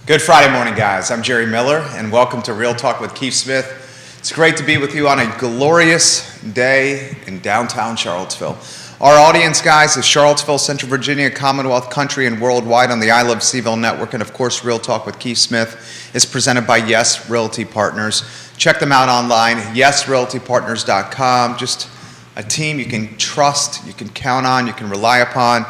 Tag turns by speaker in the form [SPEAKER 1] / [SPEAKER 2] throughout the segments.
[SPEAKER 1] Good Friday morning, guys. I'm Jerry Miller, and welcome to Real Talk with Keith Smith. It's great to be with you on a glorious day in downtown Charlottesville. Our audience, guys, is Charlottesville, Central Virginia, Commonwealth Country, and worldwide on the I Love CVille Network. And of course, Real Talk with Keith Smith is presented by Yes Realty Partners. Check them out online, yesrealtypartners.com. Just a team you can trust, you can count on, you can rely upon,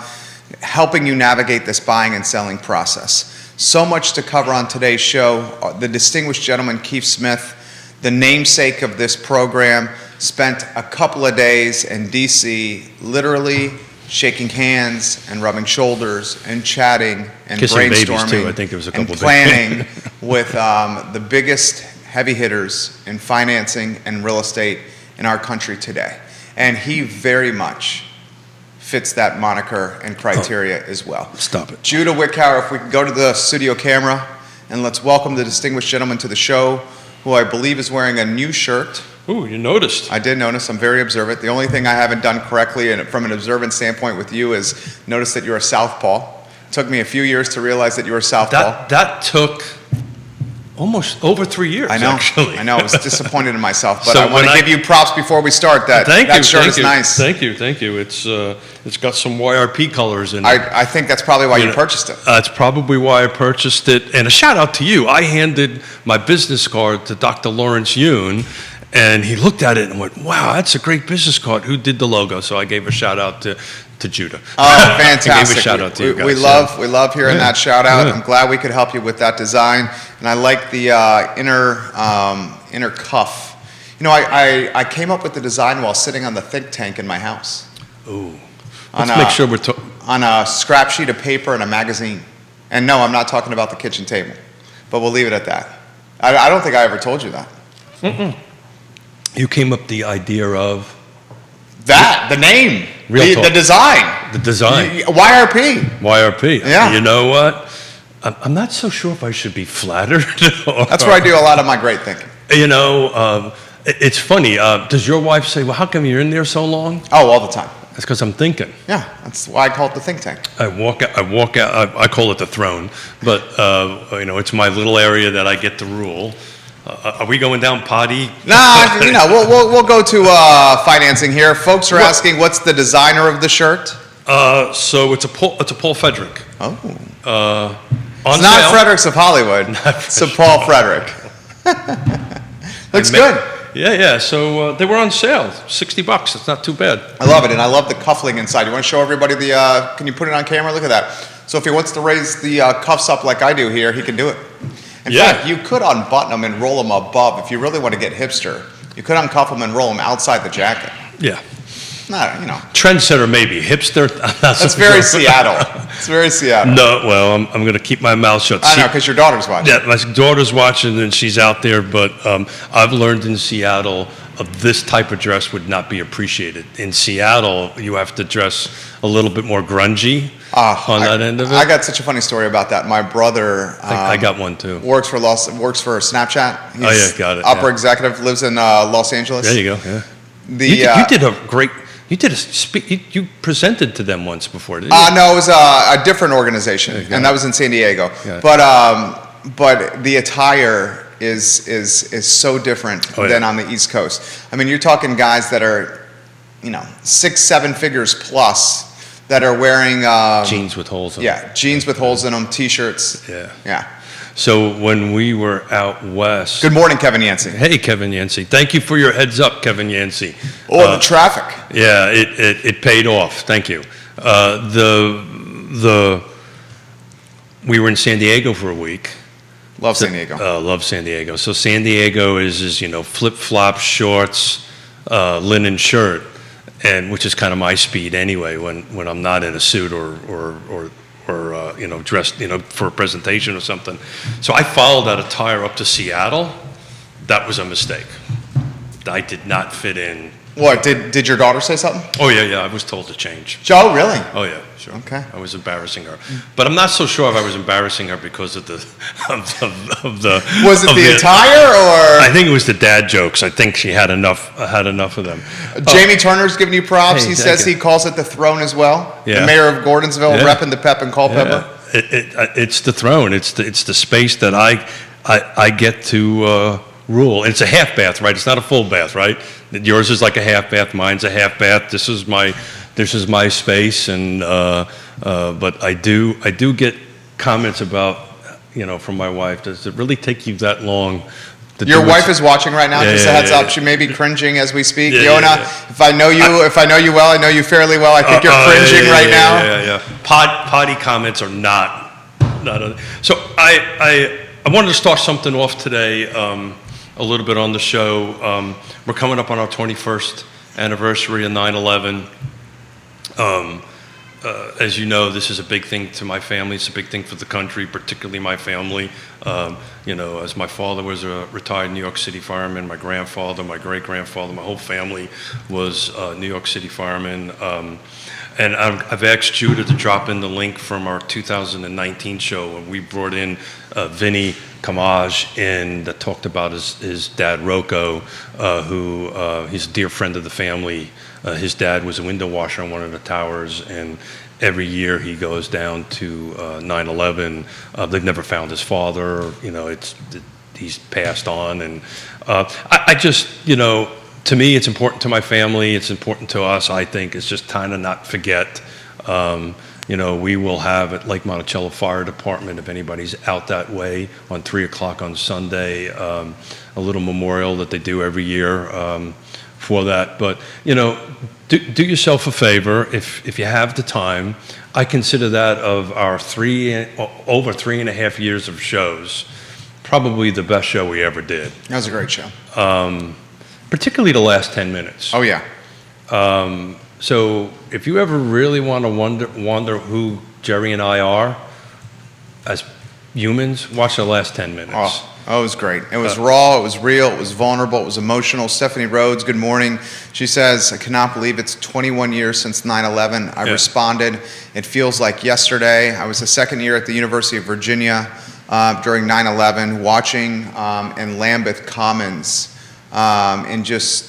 [SPEAKER 1] helping you navigate this buying and selling process. So much to cover on today's show. The distinguished gentleman, Keith Smith, the namesake of this program, spent a couple of days in D.C. literally shaking hands and rubbing shoulders and chatting and
[SPEAKER 2] kissing
[SPEAKER 1] brainstorming
[SPEAKER 2] babies too. I think there was a couple
[SPEAKER 1] and planning with the biggest heavy hitters in financing and real estate in our country today. And he very much fits that moniker and criteria as well.
[SPEAKER 2] Stop it.
[SPEAKER 1] Judah Wickower, if we can go to the studio camera, and let's welcome the distinguished gentleman to the show, who I believe is wearing a new shirt.
[SPEAKER 2] Ooh, you noticed.
[SPEAKER 1] I did notice. I'm very observant. The only thing I haven't done correctly, and from an observant standpoint with you, is notice that you're a southpaw. It took me a few years to realize that you were a southpaw.
[SPEAKER 2] That took almost over 3 years,
[SPEAKER 1] I know.
[SPEAKER 2] actually.
[SPEAKER 1] I know. I was disappointed in myself, but
[SPEAKER 2] So
[SPEAKER 1] I want to give you props before we start. That shirt is nice.
[SPEAKER 2] Thank you. It's got some YRP colors in it.
[SPEAKER 1] I think that's probably why you purchased it.
[SPEAKER 2] That's probably why I purchased it. And a shout out to you. I handed my business card to Dr. Lawrence Yoon, and he looked at it and went, "Wow, that's a great business card. Who did the logo?" So I gave a shout out to Judah.
[SPEAKER 1] Oh, fantastic.
[SPEAKER 2] I gave a shout out to you guys.
[SPEAKER 1] We love hearing that shout out. Yeah. I'm glad we could help you with that design. And I like the inner cuff. You know, I came up with the design while sitting on the think tank in my house.
[SPEAKER 2] Ooh. Let's make sure we're
[SPEAKER 1] on a scrap sheet of paper and a magazine. And no, I'm not talking about the kitchen table. But we'll leave it at that. I don't think I ever told you that.
[SPEAKER 2] Mm-mm. You came up with the idea of?
[SPEAKER 1] The name. The design.
[SPEAKER 2] The design.
[SPEAKER 1] YRP.
[SPEAKER 2] YRP.
[SPEAKER 1] Yeah.
[SPEAKER 2] You know what? I'm not so sure if I should be flattered.
[SPEAKER 1] That's where I do a lot of my great thinking.
[SPEAKER 2] You know, it's funny. Does your wife say, "Well, how come you're in there so long?"
[SPEAKER 1] Oh, all the time.
[SPEAKER 2] That's because I'm thinking.
[SPEAKER 1] Yeah, that's why I call it the think tank.
[SPEAKER 2] I walk out. I call it the throne, but you know, it's my little area that I get to rule. Are we going down potty?
[SPEAKER 1] Nah, you know, we'll go to financing here. Folks are asking, what's the designer of the shirt?
[SPEAKER 2] So it's a Paul Frederick.
[SPEAKER 1] Oh. It's not Fredericks of Hollywood. It's a Paul Frederick. Looks good.
[SPEAKER 2] Yeah. So they were on sale, $60. It's not too bad.
[SPEAKER 1] I love it, and I love the cuffling inside. You want to show everybody the? Can you put it on camera? Look at that. So if he wants to raise the cuffs up like I do here, he can do it. In fact, you could unbutton them and roll them above. If you really want to get hipster, you could uncuff them and roll them outside the jacket.
[SPEAKER 2] Yeah.
[SPEAKER 1] No, you know.
[SPEAKER 2] Trendsetter, maybe. Hipster,
[SPEAKER 1] That's very Seattle. It's very Seattle.
[SPEAKER 2] No, well, I'm going to keep my mouth shut.
[SPEAKER 1] I know, because your daughter's watching.
[SPEAKER 2] Yeah, my daughter's watching, and she's out there. But I've learned in Seattle this type of dress would not be appreciated. In Seattle, you have to dress a little bit more grungy on that end of it.
[SPEAKER 1] I got such a funny story about that. My brother,
[SPEAKER 2] I got one too.
[SPEAKER 1] Works for Snapchat. He's
[SPEAKER 2] got it.
[SPEAKER 1] Upper executive, lives in Los Angeles.
[SPEAKER 2] There you go. Yeah. You did a great. You did a speak. You presented to them once before, didn't you?
[SPEAKER 1] No, it was a different organization, and that was in San Diego. But the attire is so different than on the East Coast. I mean, you're talking guys that are, 6-7 figures plus that are wearing
[SPEAKER 2] jeans with holes in them.
[SPEAKER 1] Yeah, jeans with holes in them, T-shirts.
[SPEAKER 2] Yeah. So when we were out west.
[SPEAKER 1] Good morning, Kevin Yancey.
[SPEAKER 2] Hey, Kevin Yancey. Thank you for your heads up, Kevin Yancey.
[SPEAKER 1] The traffic.
[SPEAKER 2] Yeah, it paid off. Thank you. We were in San Diego for a week.
[SPEAKER 1] Love San Diego.
[SPEAKER 2] Love San Diego. So San Diego is flip-flop shorts, linen shirt, and which is kind of my speed anyway when I'm not in a suit or dressed for a presentation or something. So I followed that attire up to Seattle. That was a mistake. I did not fit in.
[SPEAKER 1] What, did your daughter say something?
[SPEAKER 2] Oh, yeah, I was told to change.
[SPEAKER 1] Oh, really?
[SPEAKER 2] Oh, yeah, sure.
[SPEAKER 1] Okay.
[SPEAKER 2] I was embarrassing her. But I'm not so sure if I was embarrassing her because of the...
[SPEAKER 1] Was it the attire, or...?
[SPEAKER 2] I think it was the dad jokes. I think she had enough of them.
[SPEAKER 1] Jamie Turner's giving you props. He says he calls it the throne as well.
[SPEAKER 2] Yeah.
[SPEAKER 1] The mayor of Gordonsville, repping the Pep and Culpeper.
[SPEAKER 2] it's the throne. It's the space that I get to rule. And it's a half bath, right? It's not a full bath, right? Yours is like a half bath. Mine's a half bath. This is my space. And but I do get comments about, from my wife. Does it really take you that long?
[SPEAKER 1] Your wife is watching right now. Just a heads up, she may be cringing as we speak. Yonna, if I know you well, I know you fairly well. I think you're cringing right now.
[SPEAKER 2] Yeah. Potty comments are not. So I wanted to start something off today, a little bit on the show. We're coming up on our 21st anniversary of 9/11. As you know, this is a big thing to my family. It's a big thing for the country, particularly my family. As my father was a retired New York City fireman, my grandfather, my great-grandfather, my whole family was New York City firemen. And I've asked Judah to drop in the link from our 2019 show, and we brought in Vinny Kamaj in that talked about his dad, Rocco, who he's a dear friend of the family. His dad was a window washer on one of the towers, and every year he goes down to 9/11. They've never found his father. He's passed on, and I just, to me, it's important to my family. It's important to us. I think it's just time to not forget. We will have at Lake Monticello Fire Department, if anybody's out that way, on 3:00 on Sunday, a little memorial that they do every year. For that, but do yourself a favor if you have the time. I consider that of our over 3.5 years of shows, probably the best show we ever did.
[SPEAKER 1] That was a great show,
[SPEAKER 2] particularly the last 10 minutes.
[SPEAKER 1] Oh yeah.
[SPEAKER 2] So if you ever really want to wonder who Jerry and I are as humans, watch the last 10 minutes.
[SPEAKER 1] Oh, it was great. It was raw, it was real, it was vulnerable, it was emotional. Stephanie Rhodes, good morning. She says, I cannot believe it's 21 years since 9/11. I responded, it feels like yesterday. I was a second year at the University of Virginia during 9/11, watching in Lambeth Commons in just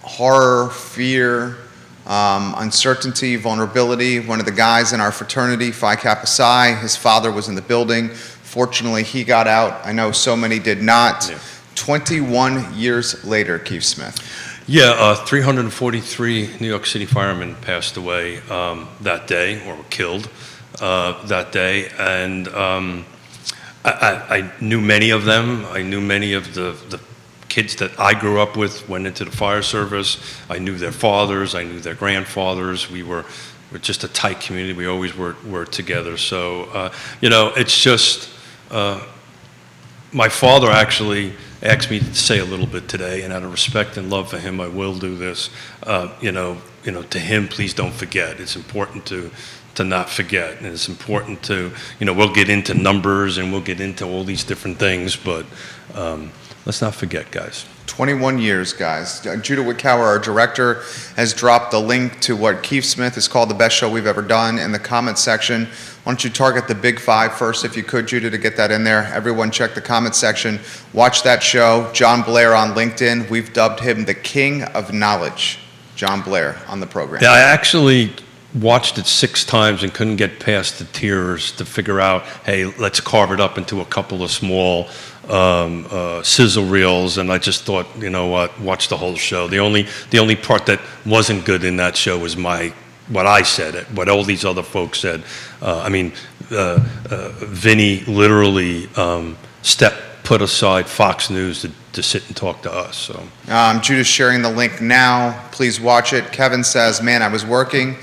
[SPEAKER 1] horror, fear, uncertainty, vulnerability. One of the guys in our fraternity, Phi Kappa Psi, his father was in the building. Fortunately, he got out. I know so many did not. Yeah. 21 years later, Keith Smith.
[SPEAKER 2] Yeah, 343 New York City firemen passed away that day, or were killed that day. And I knew many of them. I knew many of the kids that I grew up with, went into the fire service. I knew their fathers. I knew their grandfathers. We're just a tight community. We always were together. So, it's just... my father actually asked me to say a little bit today, and out of respect and love for him, I will do this. To him, please don't forget. It's important to not forget, and it's important to, we'll get into numbers and we'll get into all these different things, but let's not forget, guys.
[SPEAKER 1] 21 years, guys. Judah Wickower, our director, has dropped the link to what Keith Smith has called the best show we've ever done in the comments section. Why don't you target the big five first, if you could, Judah, to get that in there. Everyone check the comments section. Watch that show. John Blair on LinkedIn. We've dubbed him the King of Knowledge. John Blair on the program.
[SPEAKER 2] Yeah, I actually watched it 6 times and couldn't get past the tears to figure out, hey, let's carve it up into a couple of small sizzle reels, and I just thought, watch the whole show. The only part that wasn't good in that show was what I said, what all these other folks said. Vinny literally put aside Fox News to sit and talk to us. So
[SPEAKER 1] Judah's sharing the link now. Please watch it. Kevin says, man, I was working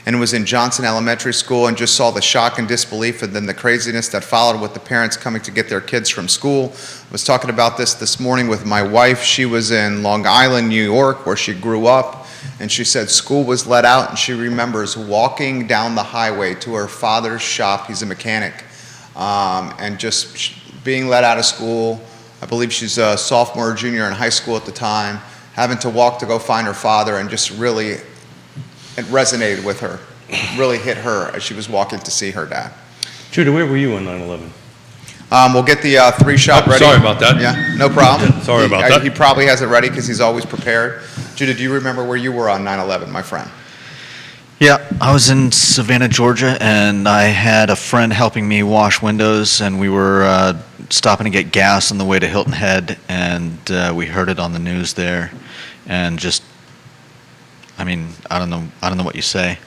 [SPEAKER 1] and was in Johnson Elementary School and just saw the shock and disbelief and then the craziness that followed with the parents coming to get their kids from school. I was talking about this morning with my wife. She was in Long Island, New York, where she grew up, and she said school was let out, and she remembers walking down the highway to her father's shop. He's a mechanic, and just being let out of school. I believe she's a sophomore or junior in high school at the time, having to walk to go find her father, and just really, it resonated with her, really hit her as she was walking to see her dad.
[SPEAKER 2] Judah, where were you on 9/11?
[SPEAKER 1] We'll get the 3-shot ready.
[SPEAKER 2] Sorry about that.
[SPEAKER 1] Yeah, no problem.
[SPEAKER 2] Yeah, sorry about that.
[SPEAKER 1] He probably has it ready because he's always prepared. Judah, do you remember where you were on 9/11, my friend?
[SPEAKER 3] Yeah, I was in Savannah, Georgia, and I had a friend helping me wash windows, and we were stopping to get gas on the way to Hilton Head, and we heard it on the news there, and just, I mean, I don't know what you say.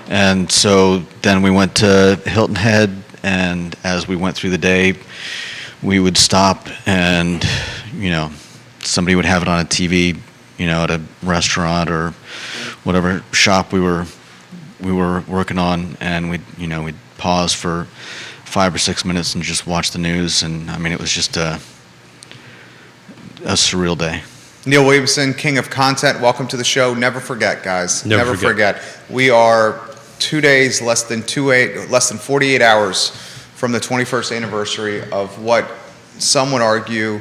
[SPEAKER 3] And so then we went to Hilton Head, and as we went through the day, we would stop, and somebody would have it on a TV, at a restaurant or whatever shop we were working on, and we'd pause for 5 or 6 minutes and just watch the news, and I mean, it was just a surreal day.
[SPEAKER 1] Neil Williamson, king of content, welcome to the show. Never forget, guys.
[SPEAKER 2] Never
[SPEAKER 1] forget. We are 2 days, less than 48 hours from the 21st anniversary of what some would argue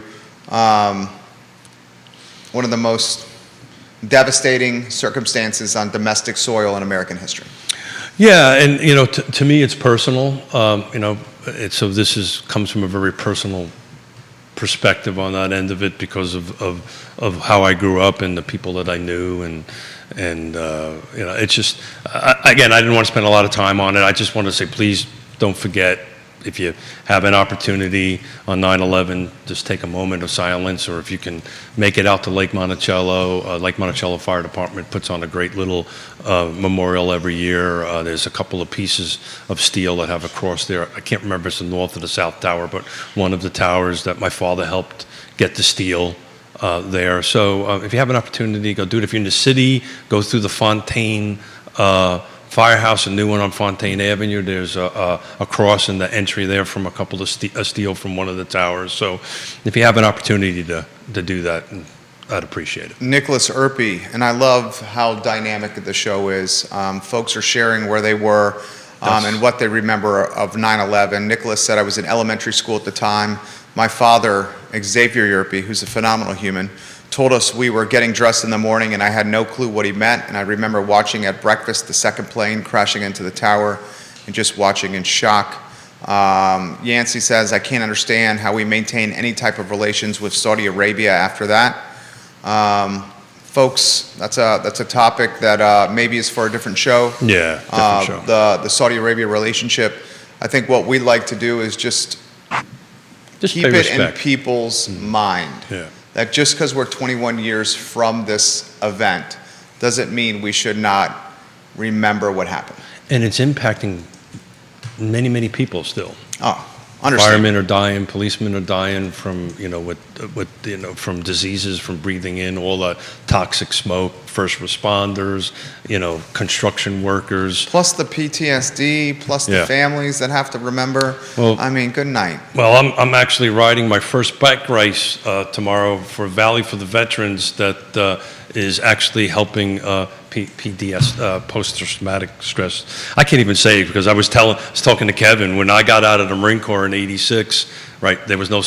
[SPEAKER 1] one of the most devastating circumstances on domestic soil in American history.
[SPEAKER 2] Yeah, and to me, it's personal. So this comes from a very personal perspective on that end of it because of how I grew up and the people that I knew, and it's just again, I didn't want to spend a lot of time on it. I just want to say, please don't forget. If you have an opportunity on 9/11, just take a moment of silence, or if you can make it out to Lake Monticello. Lake Monticello Fire Department puts on a great little memorial every year. There's a couple of pieces of steel that have a cross there. I can't remember if it's the North or the South Tower, but one of the towers that my father helped get the steel there. So if you have an opportunity, go do it. If you're in the city, go through the Fontaine Firehouse, a new one on Fontaine Avenue. There's a cross in the entry there from a couple of steel from one of the towers. So if you have an opportunity to do that, I'd appreciate it.
[SPEAKER 1] Nicholas Erpy, and I love how dynamic the show is. Folks are sharing where they were and what they remember of 9/11. Nicholas said, I was in elementary school at the time. My father, Xavier Erpy, who's a phenomenal human, told us we were getting dressed in the morning, and I had no clue what he meant. And I remember watching at breakfast the second plane crashing into the tower and just watching in shock. Yancey says, I can't understand how we maintain any type of relations with Saudi Arabia after that. Folks, that's a topic that maybe is for a different show.
[SPEAKER 2] Yeah, different show.
[SPEAKER 1] The Saudi Arabia relationship. I think what we'd like to do is just keep it in people's mind.
[SPEAKER 2] Yeah.
[SPEAKER 1] That just because we're 21 years from this event doesn't mean we should not remember what happened.
[SPEAKER 2] And it's impacting many, many people still.
[SPEAKER 1] Oh, understand.
[SPEAKER 2] Firemen are dying, policemen are dying from, from diseases, from breathing in all the toxic smoke, first responders, construction workers.
[SPEAKER 1] Plus the PTSD, plus the families that have to remember. Well, I mean, good night.
[SPEAKER 2] Well, I'm actually riding my first bike race tomorrow for Valley for the Veterans that is actually helping PDS, post-traumatic stress. I can't even say it because I was talking to Kevin when I got out of the Marine Corps in '86. Right, there was no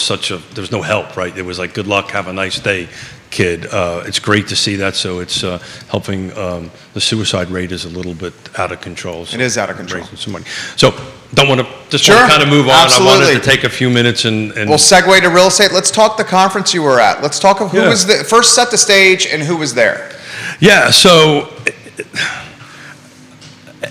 [SPEAKER 2] help. Right, it was like, good luck, have a nice day, kid. It's great to see that. So it's helping. The suicide rate is a little bit out of control. So
[SPEAKER 1] it is out of control.
[SPEAKER 2] So don't want to just
[SPEAKER 1] sure,
[SPEAKER 2] want to kind of move on.
[SPEAKER 1] Absolutely.
[SPEAKER 2] I wanted to take a few minutes and
[SPEAKER 1] we'll segue to real estate. Let's talk the conference you were at. Let's talk of who was the first, set the stage and who was there.
[SPEAKER 2] Yeah, so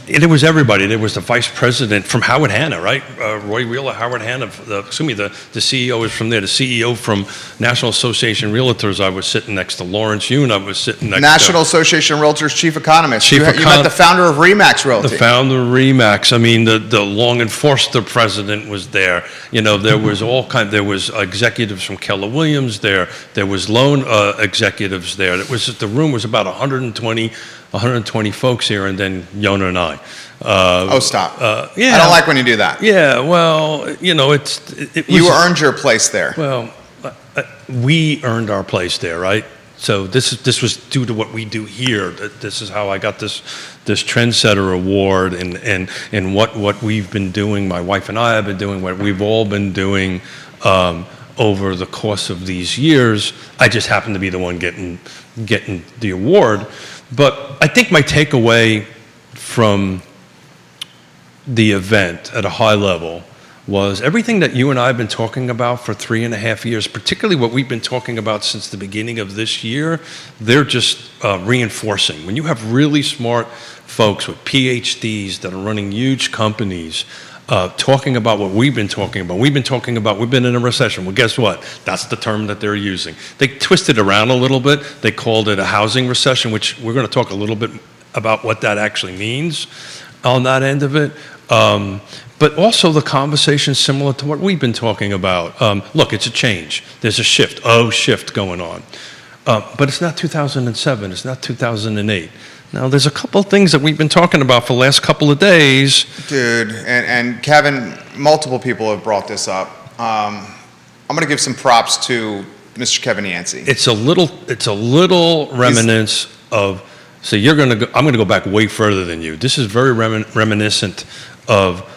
[SPEAKER 2] it was everybody. There was the vice president from Howard Hanna, right? Roy Wheeler, Howard Hanna. The CEO was from there. The CEO from National Association Realtors. I was sitting next to Lawrence Yun. I was sitting next
[SPEAKER 1] National Association Realtors chief economist. You met the founder of RE/MAX Realty.
[SPEAKER 2] The founder of RE/MAX. I mean, the Long and Forster president was there. There was there was executives from Keller Williams there. There was loan executives there. The room was about 120 folks here, and then Yonna and I.
[SPEAKER 1] Stop.
[SPEAKER 2] Yeah.
[SPEAKER 1] I don't like when you do that.
[SPEAKER 2] Yeah, well, it was...
[SPEAKER 1] You earned your place there.
[SPEAKER 2] Well, we earned our place there, right? So this was due to what we do here. This is how I got this Trendsetter Award, and what we've been doing, my wife and I have been doing, what we've all been doing over the course of these years. I just happened to be the one getting the award. But I think my takeaway from the event at a high level was everything that you and I have been talking about for 3.5 years, particularly what we've been talking about since the beginning of this year, they're just reinforcing. When you have really smart folks with PhDs that are running huge companies talking about what we've been talking about. We've been in a recession. Well, guess what? That's the term that they're using. They twisted around a little bit. They called it a housing recession, which we're going to talk a little bit about what that actually means on that end of it. But also the conversation similar to what we've been talking about. Look, it's a change. There's a shift going on. But it's not 2007. It's not 2008. Now, there's a couple of things that we've been talking about for the last couple of days.
[SPEAKER 1] Dude, and Kevin, multiple people have brought this up. I'm going to give some props to Mr. Kevin Yancey.
[SPEAKER 2] It's a little reminiscence of, so I'm going to go back way further than you. This is very reminiscent of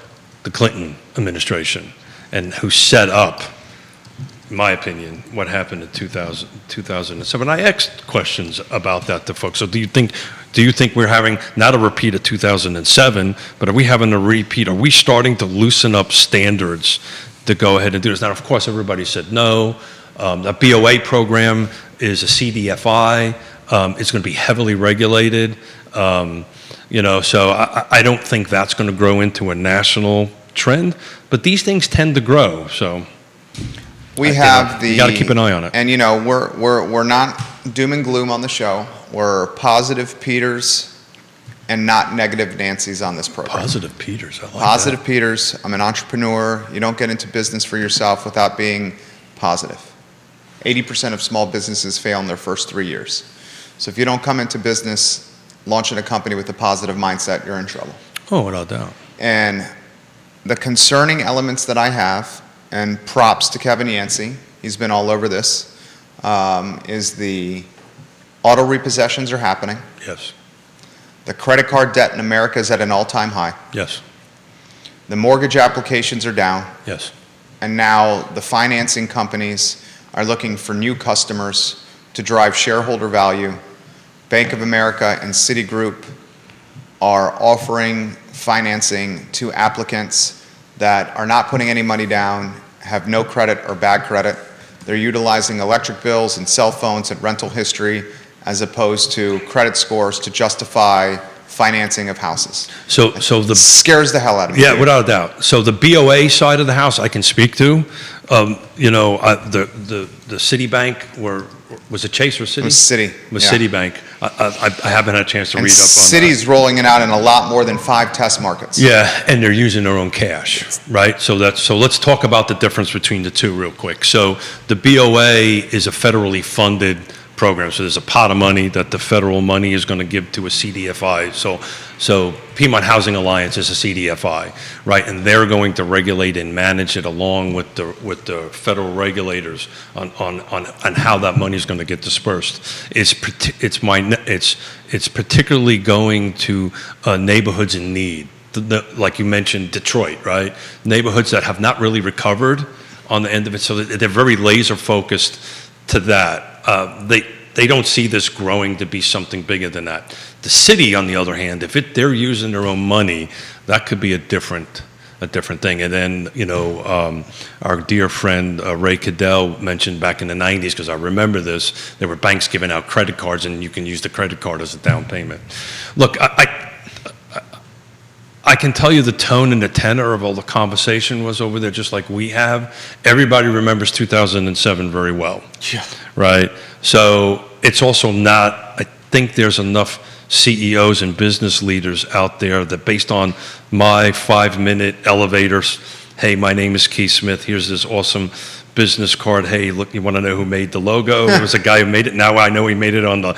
[SPEAKER 2] the Clinton administration and who set up, in my opinion, what happened in 2007. I asked questions about that to folks. So do you think we're having not a repeat of 2007, but are we having a repeat? Are we starting to loosen up standards to go ahead and do this? Now, of course, everybody said no. The BOA program is a CDFI. It's going to be heavily regulated. So I don't think that's going to grow into a national trend, but these things tend to grow. So
[SPEAKER 1] you got
[SPEAKER 2] to keep an eye on it.
[SPEAKER 1] And we're not doom and gloom on the show. We're positive Peters and not negative Nancy's on this program.
[SPEAKER 2] Positive Peters, I like
[SPEAKER 1] Positive
[SPEAKER 2] that.
[SPEAKER 1] Peters. I'm an entrepreneur. You don't get into business for yourself without being positive. 80% of small businesses fail in their first 3 years. So if you don't come into business launching a company with a positive mindset, you're in trouble.
[SPEAKER 2] Oh, without doubt.
[SPEAKER 1] And the concerning elements that I have, and props to Kevin Yancey, he's been all over this, is the auto repossessions are happening.
[SPEAKER 2] Yes.
[SPEAKER 1] The credit card debt in America is at an all-time high.
[SPEAKER 2] Yes.
[SPEAKER 1] The mortgage applications are down.
[SPEAKER 2] Yes.
[SPEAKER 1] And now the financing companies are looking for new customers to drive shareholder value. Bank of America and Citigroup are offering financing to applicants that are not putting any money down, have no credit or bad credit. They're utilizing electric bills and cell phones and rental history as opposed to credit scores to justify financing of houses.
[SPEAKER 2] So the
[SPEAKER 1] scares the hell out of me.
[SPEAKER 2] Yeah, without a doubt. So the BOA side of the house, I can speak to. The Citibank was it Chase or Citi?
[SPEAKER 1] It was Citi.
[SPEAKER 2] Was
[SPEAKER 1] yeah.
[SPEAKER 2] Citibank. I haven't had a chance to
[SPEAKER 1] And
[SPEAKER 2] read up on
[SPEAKER 1] Citi's rolling it out in a lot more than 5 test markets.
[SPEAKER 2] Yeah, and they're using their own cash, right? So let's talk about the difference between the two real quick. So the BOA is a federally funded program. So there's a pot of money that the federal money is going to give to a CDFI. So Piedmont Housing Alliance is a CDFI, right? And they're going to regulate and manage it along with the federal regulators on how that money is going to get dispersed. It's particularly going to neighborhoods in need. Like you mentioned, Detroit, right? Neighborhoods that have not really recovered on the end of it. So they're very laser focused to that. They don't see this growing to be something bigger than that. The city, on the other hand, if they're using their own money, that could be a different thing. And then, our dear friend Ray Cadell mentioned back in the 90s, because I remember this, there were banks giving out credit cards, and you can use the credit card as a down payment. Look, I can tell you the tone and the tenor of all the conversation was over there, just like we have. Everybody remembers 2007 very well.
[SPEAKER 1] Yeah.
[SPEAKER 2] Right? So it's also not, I think there's enough CEOs and business leaders out there that based on my 5-minute elevators, hey, my name is Keith Smith, here's this awesome business card, hey, look, you want to know who made the logo? There was a guy who made it, now I know he made it on the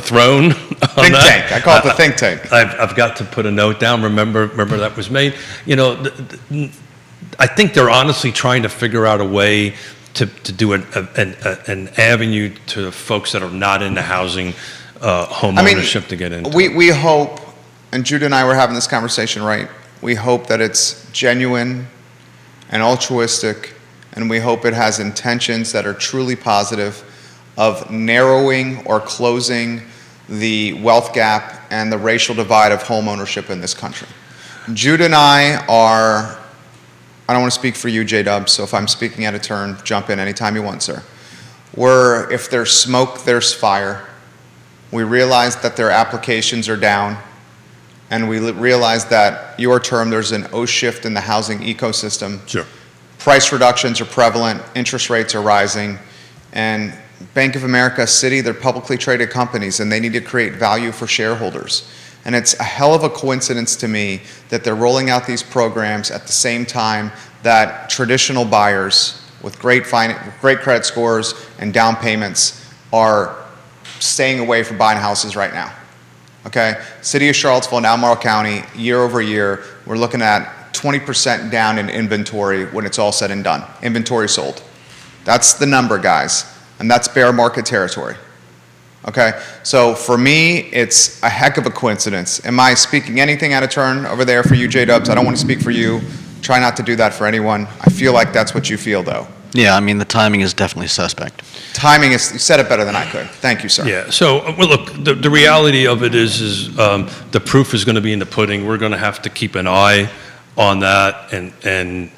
[SPEAKER 2] throne.
[SPEAKER 1] Think tank, I call it the think tank.
[SPEAKER 2] I've got to put a note down, remember that was made. I think they're honestly trying to figure out a way to do an avenue to folks that are not into housing, home ownership to get into.
[SPEAKER 1] We hope, and Judah and I were having this conversation, right? We hope that it's genuine and altruistic, and we hope it has intentions that are truly positive of narrowing or closing the wealth gap and the racial divide of home ownership in this country. Judah and I don't want to speak for you, J-Dub, so if I'm speaking out of turn, jump in anytime you want, sir. If there's smoke, there's fire. We realize that their applications are down. and we realize that your term, there's an O shift in the housing ecosystem.
[SPEAKER 2] Sure.
[SPEAKER 1] Price reductions are prevalent, interest rates are rising, and Bank of America, Citi, they're publicly traded companies, and they need to create value for shareholders. And it's a hell of a coincidence to me that they're rolling out these programs at the same time that traditional buyers with great credit scores and down payments are staying away from buying houses right now. Okay? City of Charlottesville and Albemarle County, year over year, we're looking at 20% down in inventory when it's all said and done. Inventory sold. That's the number, guys. And that's bear market territory. Okay? So for me, it's a heck of a coincidence. Am I speaking anything out of turn over there for you, J-Dubs? I don't want to speak for you. Try not to do that for anyone. I feel like that's what you feel, though.
[SPEAKER 3] Yeah, I mean, the timing is definitely suspect.
[SPEAKER 1] Timing is, you said it better than I could. Thank you, sir.
[SPEAKER 2] Yeah, so, well, look, the reality of it is the proof is going to be in the pudding. We're going to have to keep an eye on that and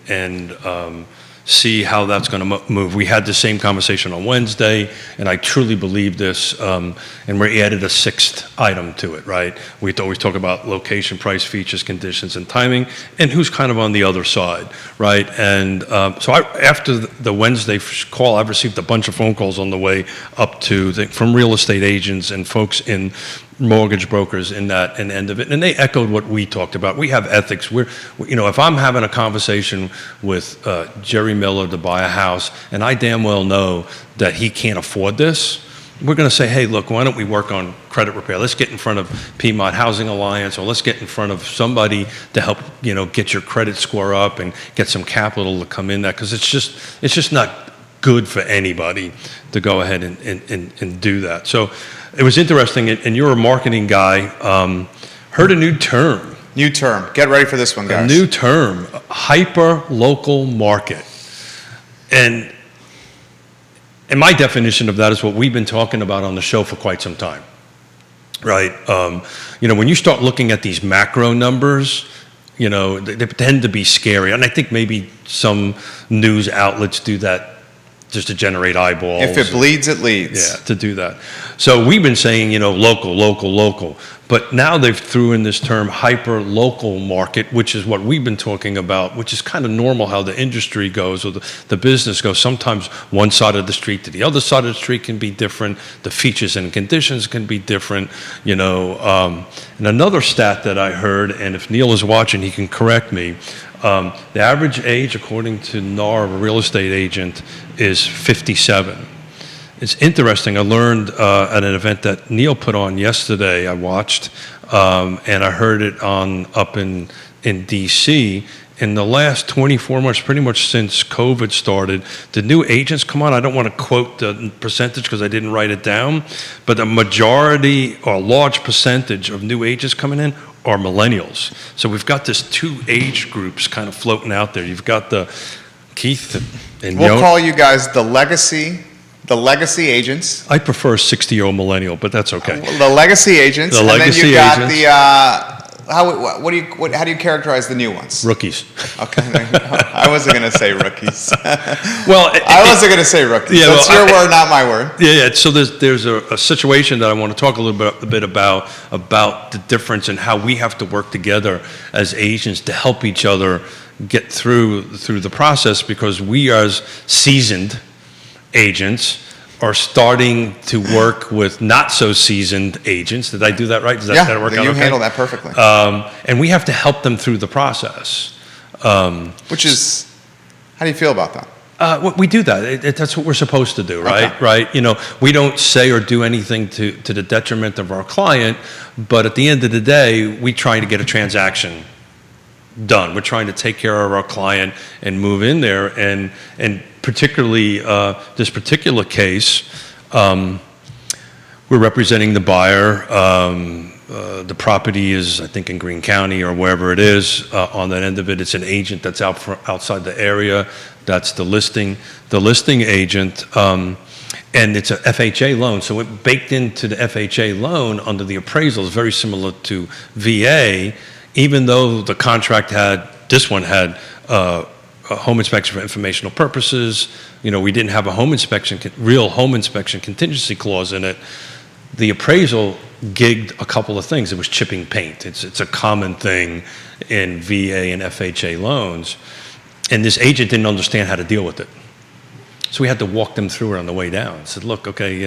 [SPEAKER 2] see how that's going to move. We had the same conversation on Wednesday, and I truly believe this, and we added a sixth item to it, right? We always talk about location, price, features, conditions, and timing, and who's kind of on the other side, right? And so after the Wednesday call, I've received a bunch of phone calls on the way up to from real estate agents and folks in mortgage brokers in that and end of it, and they echoed what we talked about. We have ethics. If I'm having a conversation with Jerry Miller to buy a house, and I damn well know that he can't afford this, we're going to say, hey, look, why don't we work on credit repair? Let's get in front of Piedmont Housing Alliance, or let's get in front of somebody to help, get your credit score up and get some capital to come in there, because it's just not good for anybody to go ahead and do that. So it was interesting, and you're a marketing guy. Heard a new term.
[SPEAKER 1] New term. Get ready for this one, guys.
[SPEAKER 2] A new term, hyper-local market. And my definition of that is what we've been talking about on the show for quite some time, right? When you start looking at these macro numbers, they tend to be scary. And I think maybe some news outlets do that just to generate eyeballs.
[SPEAKER 1] If it bleeds, it leads.
[SPEAKER 2] Yeah, to do that. So we've been saying, local. But now they've threw in this term hyper-local market, which is what we've been talking about, which is kind of normal how the industry goes or the business goes. Sometimes one side of the street to the other side of the street can be different. The features and conditions can be different, And another stat that I heard, and if Neil is watching, he can correct me, the average age, according to NAR, of a real estate agent, is 57. It's interesting. I learned at an event that Neil put on yesterday. I watched, and I heard it up in D.C. In the last 24 months, pretty much since COVID started, the new agents come on. I don't want to quote the percentage because I didn't write it down, but the majority or a large percentage of new agents coming in are millennials. So we've got this two age groups kind of floating out there. You've got the Keith and
[SPEAKER 1] we'll call you guys the legacy agents.
[SPEAKER 2] I prefer a 60-year-old millennial, but that's okay.
[SPEAKER 1] The legacy agents.
[SPEAKER 2] The legacy
[SPEAKER 1] and then
[SPEAKER 2] agents.
[SPEAKER 1] You got how do you characterize the new ones?
[SPEAKER 2] Rookies.
[SPEAKER 1] Okay. I wasn't going to say rookies.
[SPEAKER 2] Well,
[SPEAKER 1] I wasn't going to say rookies.
[SPEAKER 2] Yeah,
[SPEAKER 1] That's your word, not my word.
[SPEAKER 2] Yeah. So there's a situation that I want to talk a little bit about the difference and how we have to work together as agents to help each other get through the process, because we as seasoned agents are starting to work with not so seasoned agents. Did I do that right? Does that work out okay?
[SPEAKER 1] You handle that perfectly.
[SPEAKER 2] And we have to help them through the process.
[SPEAKER 1] Which is, how do you feel about that?
[SPEAKER 2] We do that. That's what we're supposed to do, right?
[SPEAKER 1] Okay.
[SPEAKER 2] Right? We don't say or do anything to the detriment of our client, but at the end of the day, we try to get a transaction done. We're trying to take care of our client and move in there, and particularly this particular case, we're representing the buyer. The property is, I think, in Greene County or wherever it is. On that end of it, it's an agent that's outside the area. That's the listing agent. And it's a FHA loan. So it baked into the FHA loan under the appraisal is very similar to VA, even though the contract this one had a home inspection for informational purposes. We didn't have a real home inspection contingency clause in it. The appraisal gigged a couple of things. It was chipping paint. It's a common thing in VA and FHA loans. And this agent didn't understand how to deal with it. So we had to walk them through it on the way down. I said, look, okay,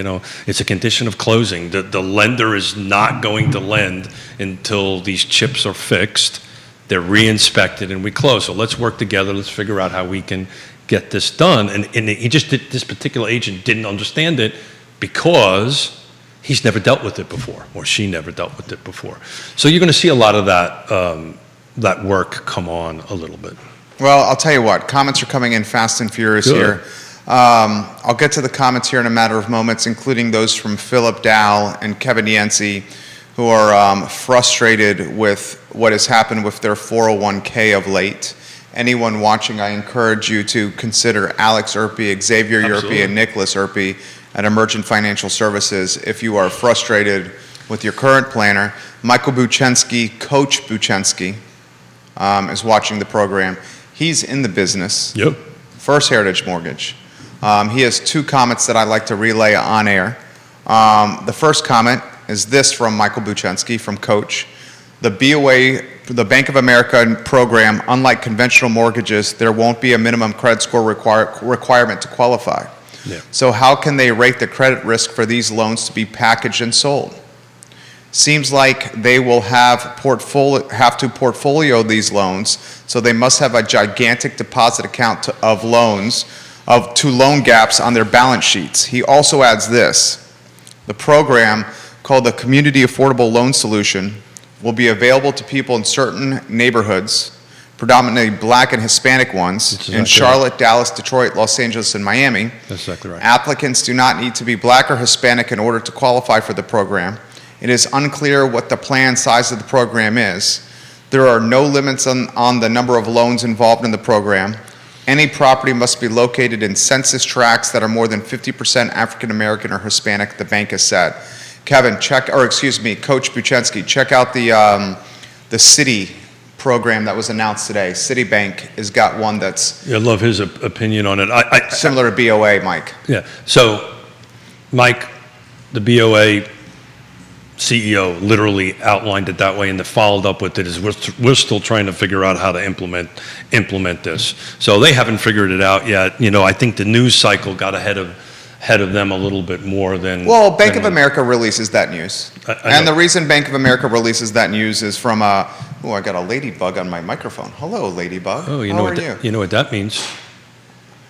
[SPEAKER 2] it's a condition of closing. The lender is not going to lend until these chips are fixed, they're re-inspected, and we close. So let's work together. Let's figure out how we can get this done. And this particular agent didn't understand it because he's never dealt with it before, or she never dealt with it before. So you're going to see a lot of that work come on a little bit.
[SPEAKER 1] Well, I'll tell you what, comments are coming in fast and furious
[SPEAKER 2] Good.
[SPEAKER 1] here. I'll get to the comments here in a matter of moments, including those from Philip Dow and Kevin Yancey, who are frustrated with what has happened with their 401k of late. Anyone watching, I encourage you to consider Alex Erpy, Xavier
[SPEAKER 2] Absolutely.
[SPEAKER 1] Erpy, and Nicholas Erpy at Emergent Financial Services if you are frustrated with your current planner. Michael Buchensky, Coach Buchensky, is watching the program. He's in the business.
[SPEAKER 2] Yep.
[SPEAKER 1] First Heritage Mortgage. He has two comments that I'd like to relay on air. The first comment is this from Michael Buchensky from Coach. The BOA, the Bank of America program, unlike conventional mortgages, there won't be a minimum credit score requirement to qualify.
[SPEAKER 2] Yeah.
[SPEAKER 1] So how can they rate the credit risk for these loans to be packaged and sold? Seems like they will have to portfolio these loans, so they must have a gigantic deposit account of loans to loan gaps on their balance sheets. He also adds this: the program, called the Community Affordable Loan Solution, will be available to people in certain neighborhoods, predominantly Black and Hispanic ones,
[SPEAKER 2] That's
[SPEAKER 1] in
[SPEAKER 2] exactly
[SPEAKER 1] Charlotte, Dallas, Detroit, Los Angeles, and Miami.
[SPEAKER 2] That's exactly right.
[SPEAKER 1] Applicants do not need to be Black or Hispanic in order to qualify for the program. It is unclear what the planned size of the program is. There are no limits on the number of loans involved in the program. Any property must be located in census tracts that are more than 50% African American or Hispanic, the bank has said. Kevin, Coach Buchensky, check out the city program that was announced today. Citibank has got one that's
[SPEAKER 2] I love his opinion on it.
[SPEAKER 1] similar to BOA, Mike.
[SPEAKER 2] Yeah. So, Mike, the BOA CEO literally outlined it that way, and followed up with it is we're still trying to figure out how to implement this. So they haven't figured it out yet. I think the news cycle got ahead of them a little bit more than.
[SPEAKER 1] Well, Bank of America releases that news.
[SPEAKER 2] I
[SPEAKER 1] And
[SPEAKER 2] know.
[SPEAKER 1] the reason Bank of America releases that news is from I got a ladybug on my microphone. Hello, ladybug.
[SPEAKER 2] Oh,
[SPEAKER 1] How are you?
[SPEAKER 2] You know what that means?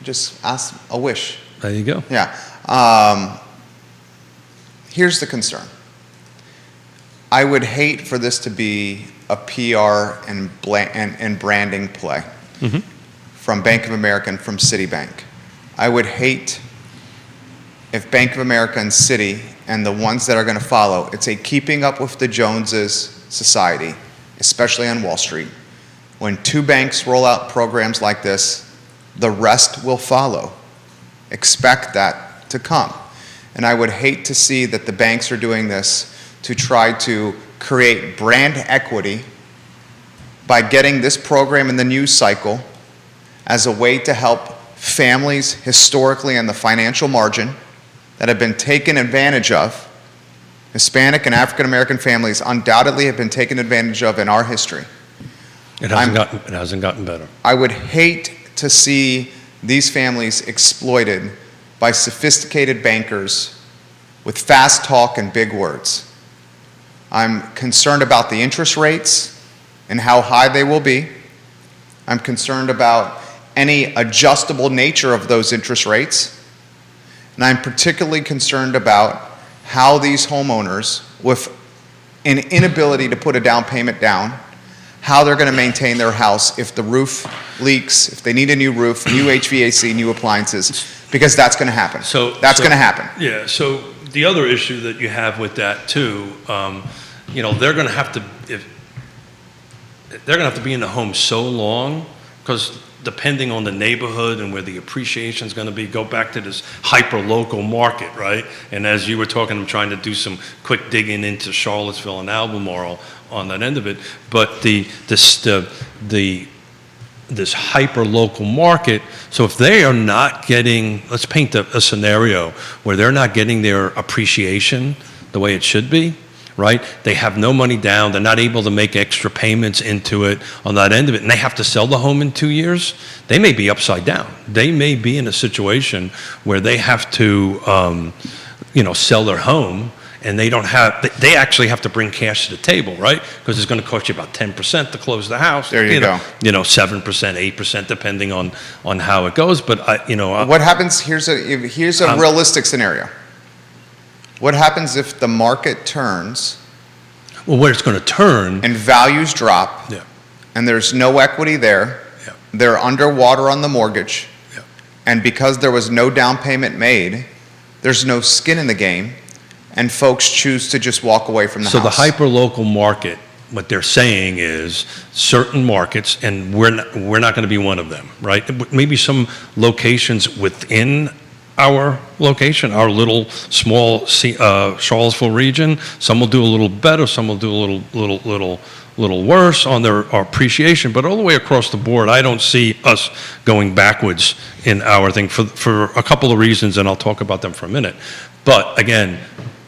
[SPEAKER 1] Just ask a wish.
[SPEAKER 2] There you go.
[SPEAKER 1] Yeah. Here's the concern. I would hate for this to be a PR and branding play from Bank of America and from Citibank. I would hate if Bank of America and Citi and the ones that are going to follow, it's a keeping up with the Joneses society, especially on Wall Street. When two banks roll out programs like this, the rest will follow. Expect that to come. And I would hate to see that the banks are doing this to try to create brand equity by getting this program in the news cycle as a way to help families historically on the financial margin that have been taken advantage of. Hispanic and African American families undoubtedly have been taken advantage of in our history.
[SPEAKER 2] It hasn't gotten better.
[SPEAKER 1] I would hate to see these families exploited by sophisticated bankers with fast talk and big words. I'm concerned about the interest rates and how high they will be. I'm concerned about any adjustable nature of those interest rates. And I'm particularly concerned about how these homeowners with an inability to put a down payment down, how they're going to maintain their house if the roof leaks, if they need a new roof, new HVAC, new appliances, because that's going to happen. That's going to happen.
[SPEAKER 2] Yeah, so the other issue that you have with that too, they're going to have to be in the home so long, because depending on the neighborhood and where the appreciation is going to be, go back to this hyper-local market, right? And as you were talking, I'm trying to do some quick digging into Charlottesville and Albemarle on that end of it. But this hyper-local market, so if they are not getting, let's paint a scenario where they're not getting their appreciation the way it should be, right? They have no money down. They're not able to make extra payments into it on that end of it, and they have to sell the home in 2 years. They may be upside down. They may be in a situation where they have to, sell their home, and they actually have to bring cash to the table, right? Because it's going to cost you about 10% to close the house.
[SPEAKER 1] There you go.
[SPEAKER 2] 7%, 8%, depending on how it goes. But
[SPEAKER 1] what happens? Here's a realistic scenario. What happens if the market turns?
[SPEAKER 2] Well, where it's going to turn
[SPEAKER 1] and values drop,
[SPEAKER 2] yeah,
[SPEAKER 1] and there's no equity there.
[SPEAKER 2] Yeah.
[SPEAKER 1] They're underwater on the mortgage,
[SPEAKER 2] yeah,
[SPEAKER 1] and because there was no down payment made, there's no skin in the game, and folks choose to just walk away from the house.
[SPEAKER 2] So the hyper-local market, what they're saying is certain markets, and we're not going to be one of them, right? Maybe some locations within our location, our little small Charlottesville region. Some will do a little better, some will do a little worse on their appreciation. But all the way across the board, I don't see us going backwards in our thing for a couple of reasons, and I'll talk about them for a minute. But again,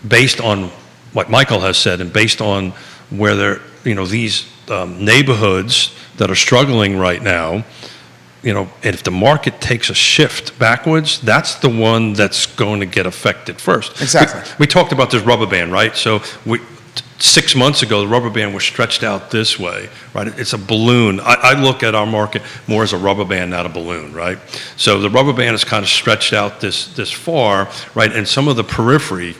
[SPEAKER 2] based on what Michael has said, and based on where they're, these neighborhoods that are struggling right now, and if the market takes a shift backwards, that's the one that's going to get affected first.
[SPEAKER 1] Exactly.
[SPEAKER 2] We talked about this rubber band, right? So 6 months ago, the rubber band was stretched out this way, right? It's a balloon. I look at our market more as a rubber band, not a balloon, right? So the rubber band is kind of stretched out this far, right? And some of the periphery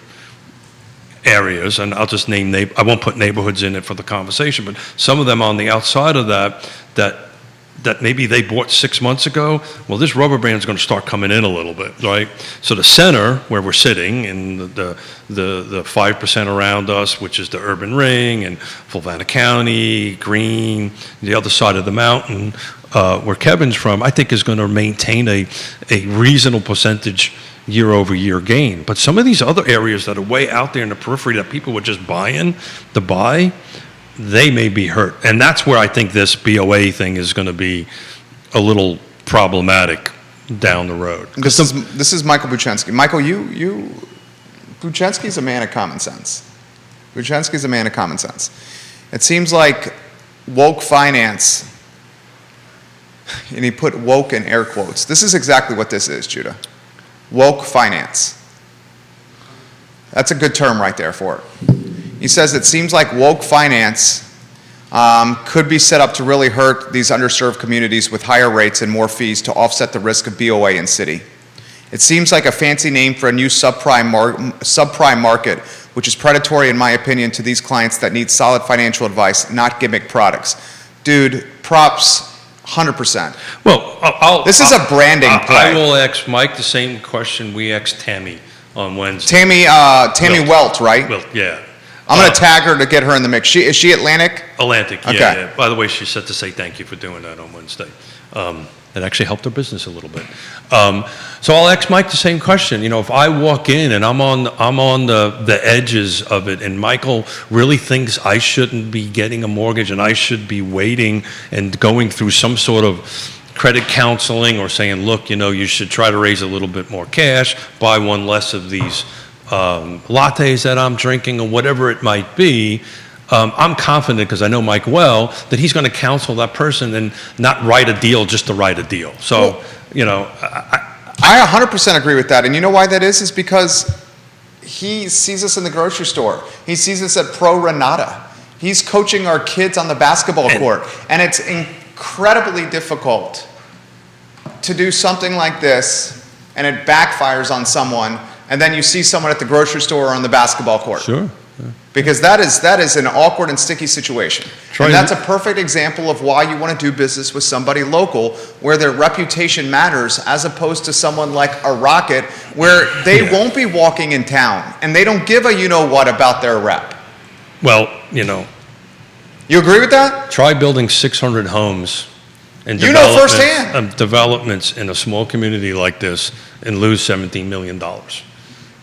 [SPEAKER 2] areas, and I'll just name, I won't put neighborhoods in it for the conversation, but some of them on the outside of that maybe they bought 6 months ago, well, this rubber band is going to start coming in a little bit, right? So the center, where we're sitting, and the 5% around us, which is the urban ring, and Fulvana County, Green, the other side of the mountain, where Kevin's from, I think is going to maintain a reasonable percentage year-over-year gain. But some of these other areas that are way out there in the periphery that people were just buying to buy, they may be hurt. And that's where I think this BOA thing is going to be a little problematic down the road.
[SPEAKER 1] This is Michael Buchensky. Michael, Buchensky's a man of common sense. Buchensky's a man of common sense. It seems like woke finance, and he put woke in air quotes. This is exactly what this is, Judah. Woke finance. That's a good term right there for it. He says it seems like woke finance could be set up to really hurt these underserved communities with higher rates and more fees to offset the risk of BOA in city. It seems like a fancy name for a new subprime market, which is predatory, in my opinion, to these clients that need solid financial advice, not gimmick products. Dude, props, 100%.
[SPEAKER 2] Well,
[SPEAKER 1] this is a branding play.
[SPEAKER 2] I will ask Mike the same question we asked Tammy on Wednesday.
[SPEAKER 1] Tammy Welt, right?
[SPEAKER 2] Well, yeah.
[SPEAKER 1] I'm going to tag her to get her in the mix. Is she Atlantic?
[SPEAKER 2] Atlantic, yeah,
[SPEAKER 1] Okay.
[SPEAKER 2] yeah. By the way, she said to say thank you for doing that on Wednesday. It actually helped her business a little bit. So I'll ask Mike the same question. If I walk in and I'm on the edges of it, and Michael really thinks I shouldn't be getting a mortgage and I should be waiting and going through some sort of credit counseling, or saying, look, you should try to raise a little bit more cash, buy one less of these lattes that I'm drinking, or whatever it might be, I'm confident, because I know Mike well, that he's going to counsel that person and not write a deal just to write a deal. So,
[SPEAKER 1] I 100% agree with that. And you know why that is? Is because he sees us in the grocery store. He sees us at Pro Renata. He's coaching our kids on the basketball court. And it's incredibly difficult to do something like this, and it backfires on someone, and then you see someone at the grocery store or on the basketball court.
[SPEAKER 2] Sure.
[SPEAKER 1] Because that is an awkward and sticky situation. And that's a perfect example of why you want to do business with somebody local, where their reputation matters, as opposed to someone like a Rocket, where they won't be walking in town and they don't give a you-know-what about their rep.
[SPEAKER 2] Well,
[SPEAKER 1] You agree with that?
[SPEAKER 2] try building 600 homes and
[SPEAKER 1] firsthand.
[SPEAKER 2] Developments in a small community like this and lose $17 million.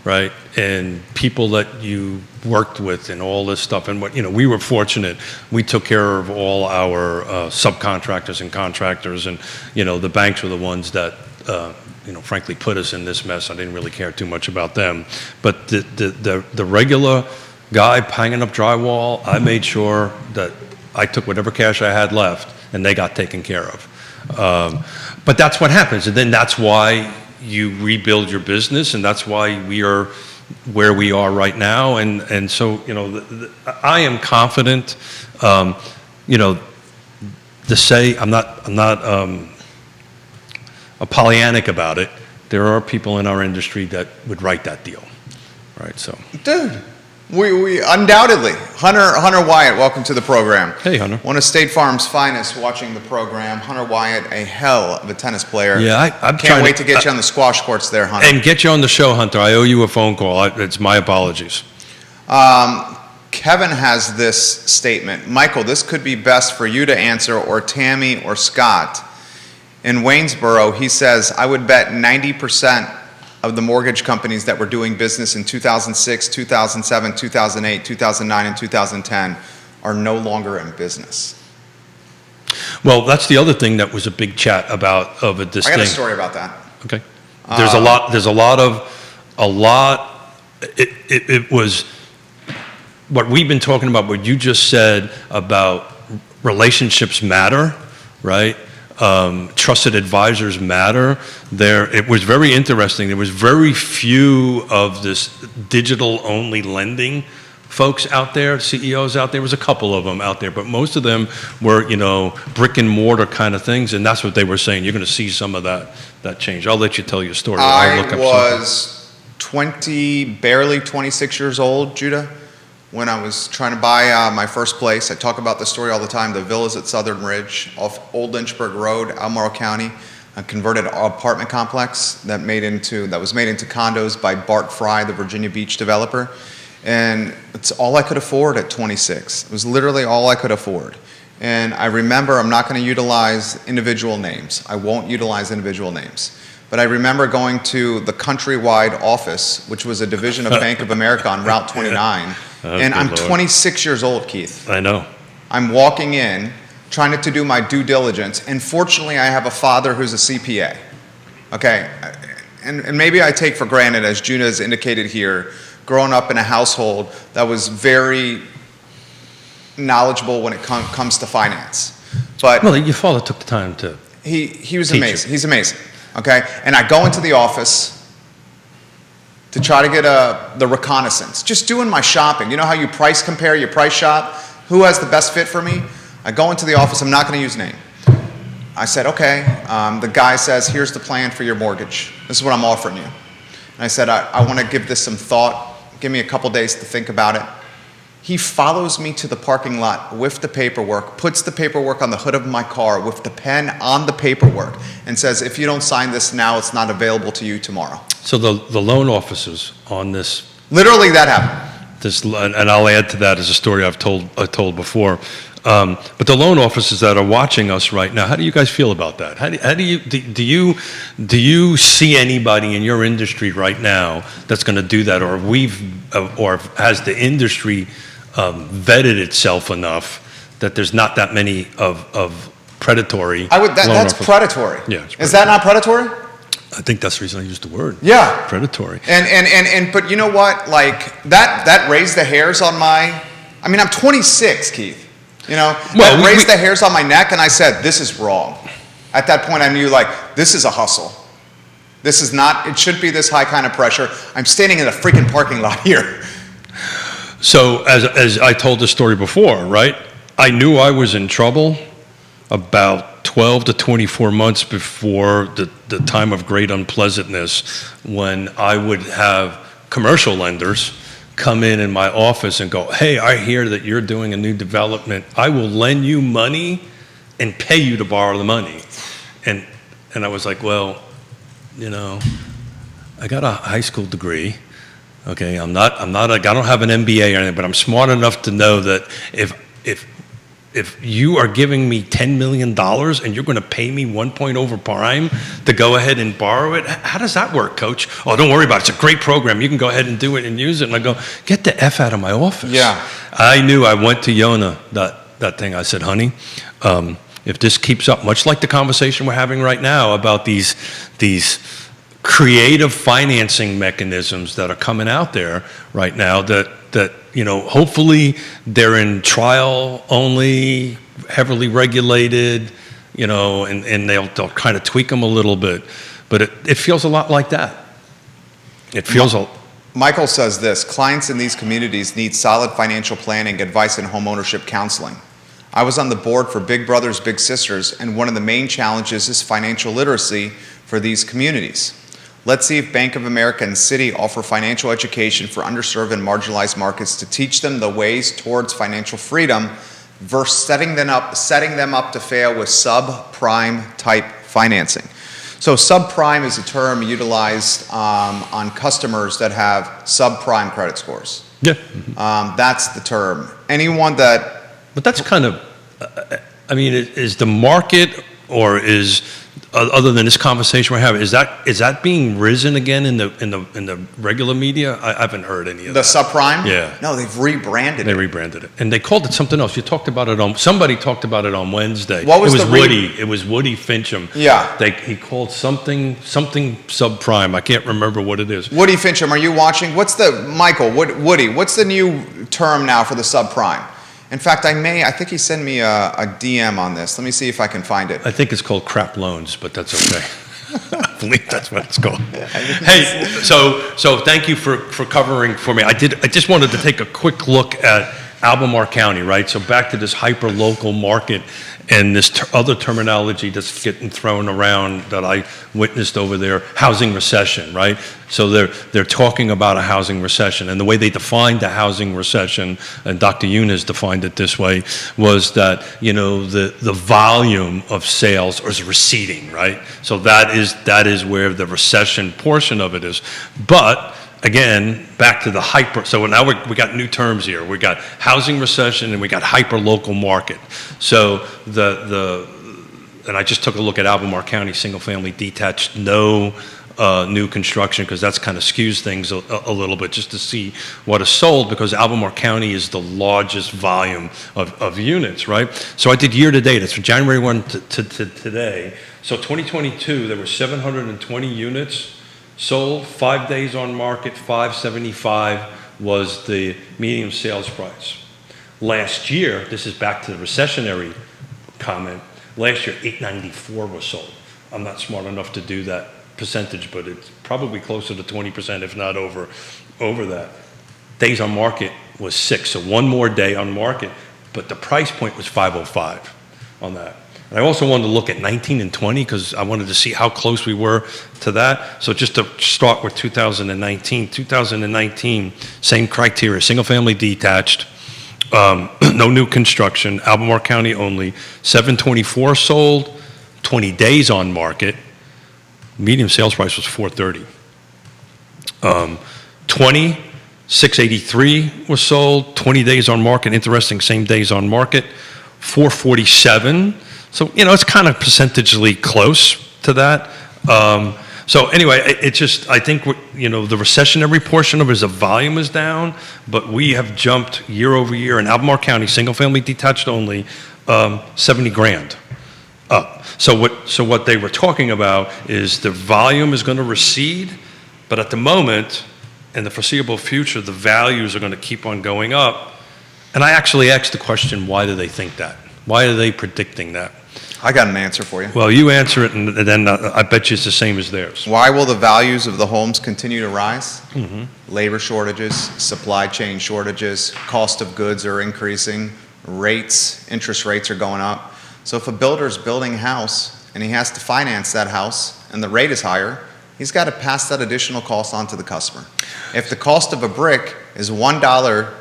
[SPEAKER 2] Right? And people that you worked with and all this stuff. And we were fortunate. We took care of all our subcontractors and contractors, and, the banks were the ones that, frankly put us in this mess. I didn't really care too much about them. But the regular guy hanging up drywall, I made sure that I took whatever cash I had left and they got taken care of. But that's what happens. And then that's why you rebuild your business, and that's why we are where we are right now. And so, I am confident, to say I'm not Pollyannic about it. There are people in our industry that would write that deal, right? So,
[SPEAKER 1] Dude, we undoubtedly. Hunter Wyatt, welcome to the program.
[SPEAKER 2] Hey, Hunter.
[SPEAKER 1] One of State Farm's finest watching the program. Hunter Wyatt, a hell of a tennis player.
[SPEAKER 2] Yeah, I'm
[SPEAKER 1] Can't
[SPEAKER 2] trying
[SPEAKER 1] wait to get you on the squash courts there, Hunter.
[SPEAKER 2] And get you on the show, Hunter. I owe you a phone call. It's my apologies.
[SPEAKER 1] Kevin has this statement. Michael, this could be best for you to answer, or Tammy or Scott. In Waynesboro, he says, I would bet 90% of the mortgage companies that were doing business in 2006, 2007, 2008, 2009, and 2010 are no longer in business.
[SPEAKER 2] Well, that's the other thing that was a big chat about this thing.
[SPEAKER 1] I got a story about that.
[SPEAKER 2] Okay. It was what we've been talking about, what you just said about relationships matter, right? Trusted advisors matter. It was very interesting. There was very few of this digital-only lending folks out there, CEOs out there. There was a couple of them out there, but most of them were, brick and mortar kind of things, and that's what they were saying. You're going to see some of that change. I'll let you tell your story.
[SPEAKER 1] I was barely 26 years old, Judah, when I was trying to buy my first place. I talk about this story all the time, the villas at Southern Ridge off Old Lynchburg Road, Albemarle County, a converted apartment complex that was made into condos by Bart Fry, the Virginia Beach developer. And it's all I could afford at 26. It was literally all I could afford. And I remember, I'm not going to utilize individual names. I won't utilize individual names. But I remember going to the countrywide office, which was a division of Bank of America on Route 29. And I'm 26 years old, Keith.
[SPEAKER 2] I know.
[SPEAKER 1] I'm walking in, trying to do my due diligence, and fortunately I have a father who's a CPA. Okay, and maybe I take for granted, as Juna has indicated here, growing up in a household that was very knowledgeable when it comes to finance. But
[SPEAKER 2] well, your father took the time to
[SPEAKER 1] he was amazing. He's amazing. Okay, and I go into the office to try to get the reconnaissance, just doing my shopping. You know how you price compare, you price shop? Who has the best fit for me? I go into the office, I'm not going to use name. I said, okay. The guy says, here's the plan for your mortgage. This is what I'm offering you. And I said, I want to give this some thought. Give me a couple days to think about it. He follows me to the parking lot with the paperwork, puts the paperwork on the hood of my car with the pen on the paperwork, and says, if you don't sign this now, it's not available to you tomorrow.
[SPEAKER 2] So the loan officers on this.
[SPEAKER 1] Literally that happened.
[SPEAKER 2] And I'll add to that as a story I've told before. But the loan officers that are watching us right now, how do you guys feel about that? How do you see anybody in your industry right now that's going to do that, or has the industry vetted itself enough that there's not that many of predatory?
[SPEAKER 1] That's predatory.
[SPEAKER 2] Yeah.
[SPEAKER 1] Is that not predatory?
[SPEAKER 2] I think that's the reason I used the word.
[SPEAKER 1] Yeah.
[SPEAKER 2] Predatory.
[SPEAKER 1] But you know what? Like that raised the hairs on I'm 26, Keith. That raised the hairs on my neck, and I said, this is wrong. At that point, I knew, this is a hustle. This is not, it shouldn't be this high kind of pressure. I'm standing in a freaking parking lot here.
[SPEAKER 2] So, as I told the story before, right? I knew I was in trouble about 12 to 24 months before the time of great unpleasantness, when I would have commercial lenders come in my office and go, hey, I hear that you're doing a new development. I will lend you money and pay you to borrow the money. And I was like, well, I got a high school degree. Okay, I don't have an MBA or anything, but I'm smart enough to know that if you are giving me $10 million and you're going to pay me 1 point over prime to go ahead and borrow it, how does that work, coach? Oh, don't worry about it. It's a great program. You can go ahead and do it and use it. And I go, get the F out of my office.
[SPEAKER 1] Yeah.
[SPEAKER 2] I knew. I went to Yonna, that thing. I said, honey, if this keeps up, much like the conversation we're having right now about these creative financing mechanisms that are coming out there right now, that hopefully they're in trial only, heavily regulated, and they'll kind of tweak them a little bit. But it feels a lot like that. It feels
[SPEAKER 1] Michael says this: clients in these communities need solid financial planning, advice, and homeownership counseling. I was on the board for Big Brothers Big Sisters, and one of the main challenges is financial literacy for these communities. Let's see if Bank of America and Citi offer financial education for underserved and marginalized markets to teach them the ways towards financial freedom versus setting them up to fail with subprime type financing. So subprime is a term utilized on customers that have subprime credit scores.
[SPEAKER 2] Yeah.
[SPEAKER 1] That's the term. Anyone that...
[SPEAKER 2] But that's kind of, is the market, or is, other than this conversation we're having, is that being risen again in the regular media? I haven't heard any of
[SPEAKER 1] the
[SPEAKER 2] that.
[SPEAKER 1] subprime?
[SPEAKER 2] Yeah.
[SPEAKER 1] No, they've rebranded it.
[SPEAKER 2] They rebranded it, and they called it something else. Somebody talked about it on Wednesday.
[SPEAKER 1] What was
[SPEAKER 2] Woody? It was Woody Fincham.
[SPEAKER 1] Yeah.
[SPEAKER 2] He called something subprime. I can't remember what it is.
[SPEAKER 1] Woody Fincham, are you watching? Woody, what's the new term now for the subprime? In fact, I think he sent me a DM on this. Let me see if I can find it.
[SPEAKER 2] I think it's called crap loans, but that's okay. I believe that's what it's called. Hey, so thank you for covering for me. I just wanted to take a quick look at Albemarle County, right? So back to this hyper-local market and this other terminology that's getting thrown around that I witnessed over there, housing recession, right? So they're talking about a housing recession, and the way they defined the housing recession, and Dr. Yonna has defined it this way, was that the volume of sales is receding, right? So that is where the recession portion of it is, but. Again, back to the hyper. So now we got new terms here. We got housing recession and we got hyper local market. So and I just took a look at Albemarle County single family detached, no new construction, because that's kind of skews things a little bit, just to see what is sold, because Albemarle County is the largest volume of units, right? So I did year to date. It's from January 1 to today. So 2022, there were 720 units sold, 5 days on market, $575 was the median sales price. Last year, this is back to the recessionary comment, last year $894 was sold. I'm not smart enough to do that percentage, but it's probably closer to 20%, if not over that. Days on market was 6, so one more day on market, but the price point was $505 on that. And I also wanted to look at 19 and 20 because I wanted to see how close we were to that. So just to start with 2019, same criteria, single family detached, no new construction, Albemarle County only, 724 sold, 20 days on market, median sales price was $430. 20, 683 was sold, 20 days on market, interesting, same days on market, 447. So, it's kind of percentagely close to that. So anyway, I think, the recessionary portion of it is the volume is down, but we have jumped year over year in Albemarle County, single family detached only, 70 grand up. So what they were talking about is the volume is going to recede, but at the moment, in the foreseeable future, the values are going to keep on going up. And I actually asked the question, why do they think that? Why are they predicting that?
[SPEAKER 1] I got an answer for you.
[SPEAKER 2] Well, you answer it, and then I bet you it's the same as theirs.
[SPEAKER 1] Why will the values of the homes continue to rise?
[SPEAKER 2] Mm-hmm.
[SPEAKER 1] Labor shortages, supply chain shortages, cost of goods are increasing, interest rates are going up. So if a builder's building a house and he has to finance that house and the rate is higher, he's got to pass that additional cost on to the customer. If the cost of a brick is $1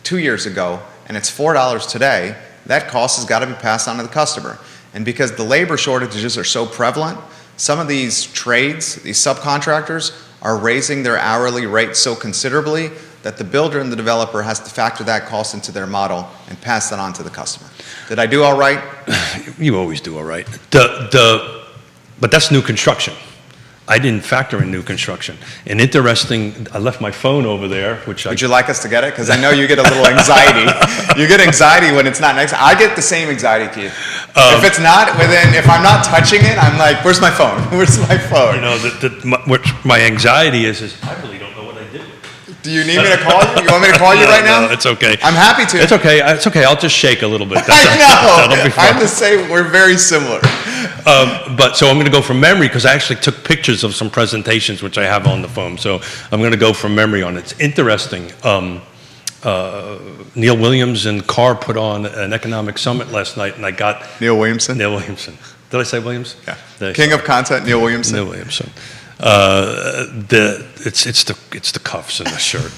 [SPEAKER 1] 2 years ago and it's $4 today, that cost has got to be passed on to the customer. And because the labor shortages are so prevalent, some of these trades, these subcontractors, are raising their hourly rate so considerably that the builder and the developer has to factor that cost into their model and pass that on to the customer. Did I do all right?
[SPEAKER 2] You always do all right. But that's new construction. I didn't factor in new construction. And interesting, I left my phone over there,
[SPEAKER 1] Would you like us to get it? Because I know you get a little anxiety. You get anxiety when it's not next. I get the same anxiety, Keith. If it's not if I'm not touching it, I'm like, where's my phone? Where's my phone?
[SPEAKER 2] What my anxiety is I really don't know what I did.
[SPEAKER 1] Do you need me to call you? You want me to call you right now?
[SPEAKER 2] No, it's okay.
[SPEAKER 1] I'm happy to.
[SPEAKER 2] It's okay. It's okay. I'll just shake a little bit.
[SPEAKER 1] I know.
[SPEAKER 2] That'll be fine.
[SPEAKER 1] I'm the same. We're very similar.
[SPEAKER 2] But so I'm going to go from memory because I actually took pictures of some presentations which I have on the phone. So I'm going to go from memory on it. It's interesting. Neil Williams and Carr put on an economic summit last night, and I got
[SPEAKER 1] Neil Williamson?
[SPEAKER 2] Neil Williamson. Did I say Williams?
[SPEAKER 1] Yeah. King of content, Neil Williamson.
[SPEAKER 2] Neil Williamson. It's the cuffs and the shirt,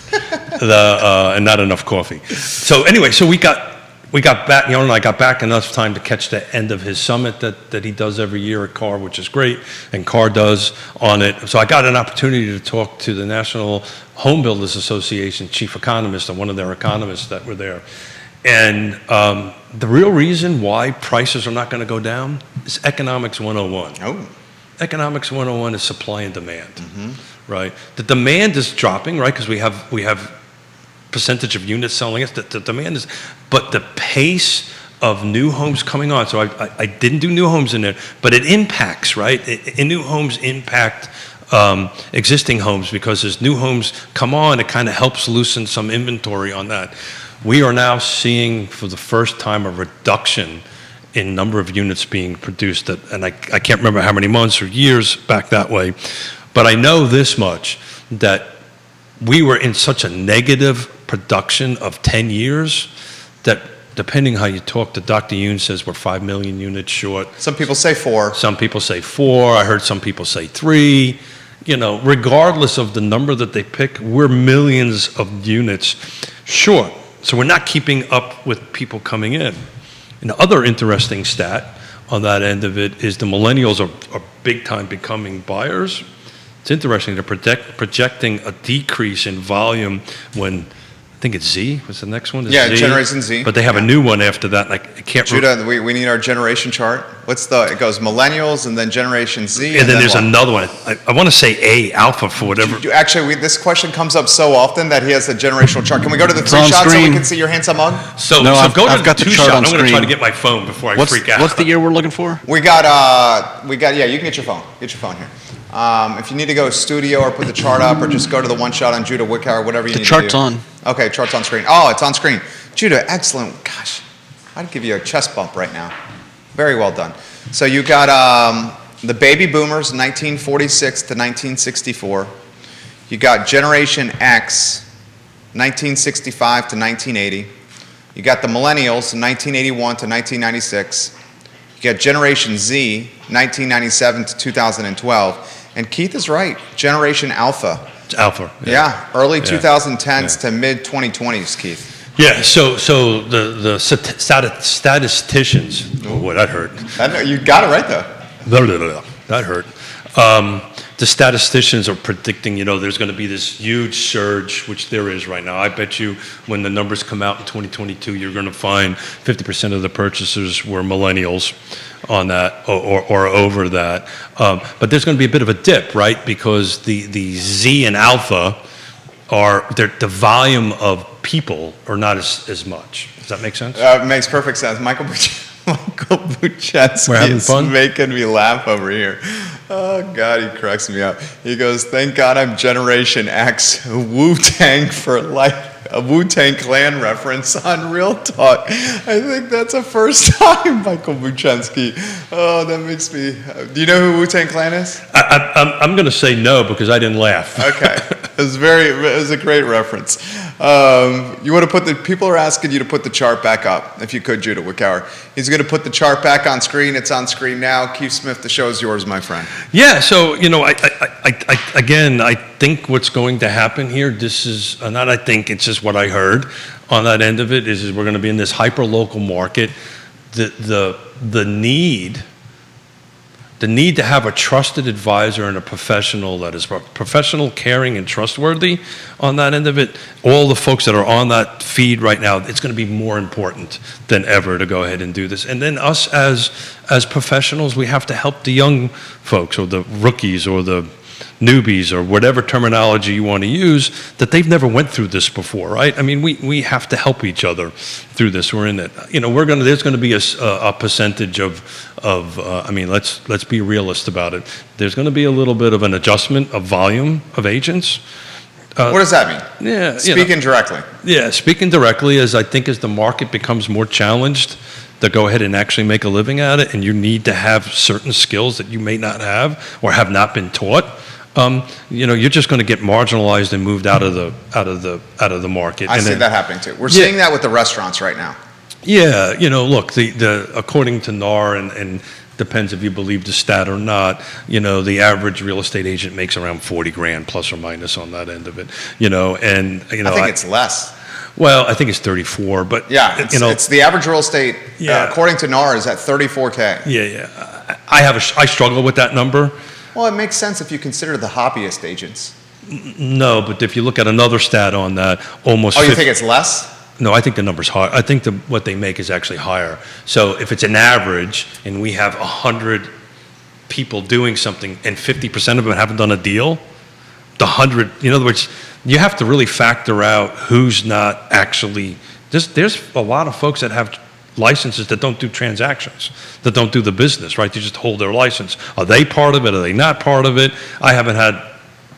[SPEAKER 2] and not enough coffee. So anyway, so we got back. Yonna and I got back enough time to catch the end of his summit that he does every year at Carr, which is great, and Carr does on it. So I got an opportunity to talk to the National Home Builders Association chief economist and one of their economists that were there. And the real reason why prices are not going to go down is economics 101.
[SPEAKER 1] Oh.
[SPEAKER 2] Economics 101 is supply and demand, right? The demand is dropping, right? Because we have percentage of units selling it. The demand is, but the pace of new homes coming on. So I didn't do new homes in there, but it impacts, right? New homes impact existing homes because as new homes come on, it kind of helps loosen some inventory on that. We are now seeing for the first time a reduction in number of units being produced, and I can't remember how many months or years back that way, but I know this much, that we were in such a negative production of 10 years that depending how you talk to Dr. Yoon says we're 5 million units short.
[SPEAKER 1] Some people say 4.
[SPEAKER 2] Some people say 4. I heard some people say 3. You know, regardless of the number that they pick, we're millions of units short. So we're not keeping up with people coming in. And the other interesting stat on that end of it is the millennials are big time becoming buyers. It's interesting, they're projecting a decrease in volume when, I think it's Z, what's the next one? Is
[SPEAKER 1] Yeah,
[SPEAKER 2] Z.
[SPEAKER 1] Generation Z.
[SPEAKER 2] But they have a new one after that, and I can't remember.
[SPEAKER 1] Judah, we need our generation chart. It goes millennials and then Generation Z.
[SPEAKER 2] And then there's
[SPEAKER 1] what?
[SPEAKER 2] another one. I want to say A, Alpha for whatever.
[SPEAKER 1] Actually, this question comes up so often that he has a generational chart. Can we go to the
[SPEAKER 3] It's
[SPEAKER 1] 3
[SPEAKER 3] on
[SPEAKER 1] shots so we
[SPEAKER 3] screen.
[SPEAKER 1] can see your handsome mug?
[SPEAKER 2] So
[SPEAKER 3] No,
[SPEAKER 2] go to
[SPEAKER 3] I've
[SPEAKER 2] the
[SPEAKER 3] got the
[SPEAKER 2] 2
[SPEAKER 3] chart
[SPEAKER 2] shot.
[SPEAKER 3] on
[SPEAKER 2] I'm going to try to
[SPEAKER 3] screen.
[SPEAKER 2] get my phone before I
[SPEAKER 3] What's
[SPEAKER 2] freak out.
[SPEAKER 3] what's the year we're looking for?
[SPEAKER 1] Yeah, you can get your phone. Get your phone here. If you need to go studio or put the chart up or just go to the 1 shot on Judah Wickower, whatever you need to do.
[SPEAKER 3] The chart's on.
[SPEAKER 1] Okay, chart's on screen. Oh, it's on screen. Judah, excellent. Gosh, I'd give you a chest bump right now. Very well done. So you got the baby boomers, 1946 to 1964. You got Generation X, 1965 to 1980. You got the millennials, 1981 to 1996. You got Generation Z, 1997 to 2012. And Keith is right, Generation Alpha.
[SPEAKER 2] It's Alpha.
[SPEAKER 1] Yeah, early
[SPEAKER 2] Yeah.
[SPEAKER 1] 2010s to mid 2020s, Keith.
[SPEAKER 2] Yeah, so the statisticians, boy, that hurt.
[SPEAKER 1] You got it right though.
[SPEAKER 2] That hurt. The statisticians are predicting, there's going to be this huge surge, which there is right now. I bet you when the numbers come out in 2022, you're going to find 50% of the purchasers were millennials on that or over that. But there's going to be a bit of a dip, right? Because the Z and Alpha the volume of people are not as much. Does that make sense?
[SPEAKER 1] It makes perfect sense. Michael Buchetsky
[SPEAKER 2] We're having
[SPEAKER 1] is
[SPEAKER 2] fun?
[SPEAKER 1] making me laugh over here. Oh, God, he cracks me up. He goes, thank God I'm Generation X, Wu-Tang for life. A Wu-Tang Clan reference on Real Talk. I think that's a first time, Michael Buchetsky. Oh, that makes me... do you know who Wu-Tang Clan is?
[SPEAKER 2] I'm going to say no because I didn't laugh.
[SPEAKER 1] Okay. It was a great reference. You want to people are asking you to put the chart back up, if you could, Judah Wickower. He's going to put the chart back on screen. It's on screen now. Keith Smith, the show is yours, my friend.
[SPEAKER 2] Yeah, so, I think what's going to happen here, it's just what I heard on that end of it, is we're going to be in this hyper-local market. The need to have a trusted advisor and a professional that is professional, caring, and trustworthy on that end of it. All the folks that are on that feed right now, it's going to be more important than ever to go ahead and do this. And then us as professionals, we have to help the young folks or the rookies or the newbies or whatever terminology you want to use, that they've never went through this before, right? I mean, we have to help each other through this. We're in it. There's going to be a percentage of let's be realist about it. There's going to be a little bit of an adjustment of volume of agents.
[SPEAKER 1] What does that mean?
[SPEAKER 2] Yeah.
[SPEAKER 1] Speaking directly.
[SPEAKER 2] Yeah, speaking directly, as the market becomes more challenged to go ahead and actually make a living at it, and you need to have certain skills that you may not have or have not been taught, you're just going to get marginalized and moved out of the market.
[SPEAKER 1] I see that happening too. We're seeing that with the restaurants right now.
[SPEAKER 2] Yeah, look, the according to NAR, and depends if you believe the stat or not, the average real estate agent makes around 40 grand plus or minus on that end of it, and
[SPEAKER 1] I think it's less.
[SPEAKER 2] Well, I think it's 34, but
[SPEAKER 1] yeah, it's the average real estate,
[SPEAKER 2] Yeah.
[SPEAKER 1] according to NAR, is at 34K.
[SPEAKER 2] Yeah. I struggle with that number.
[SPEAKER 1] Well, it makes sense if you consider the hobbyist agents.
[SPEAKER 2] No, but if you look at another stat on that, almost.
[SPEAKER 1] Oh, you think it's less?
[SPEAKER 2] No, I think the number's high. I think what they make is actually higher. So if it's an average and we have 100 people doing something and 50% of them haven't done a deal, the 100, in other words, you have to really factor out who's not actually. There's a lot of folks that have licenses that don't do transactions, that don't do the business, right? They just hold their license. Are they part of it? Are they not part of it? I haven't had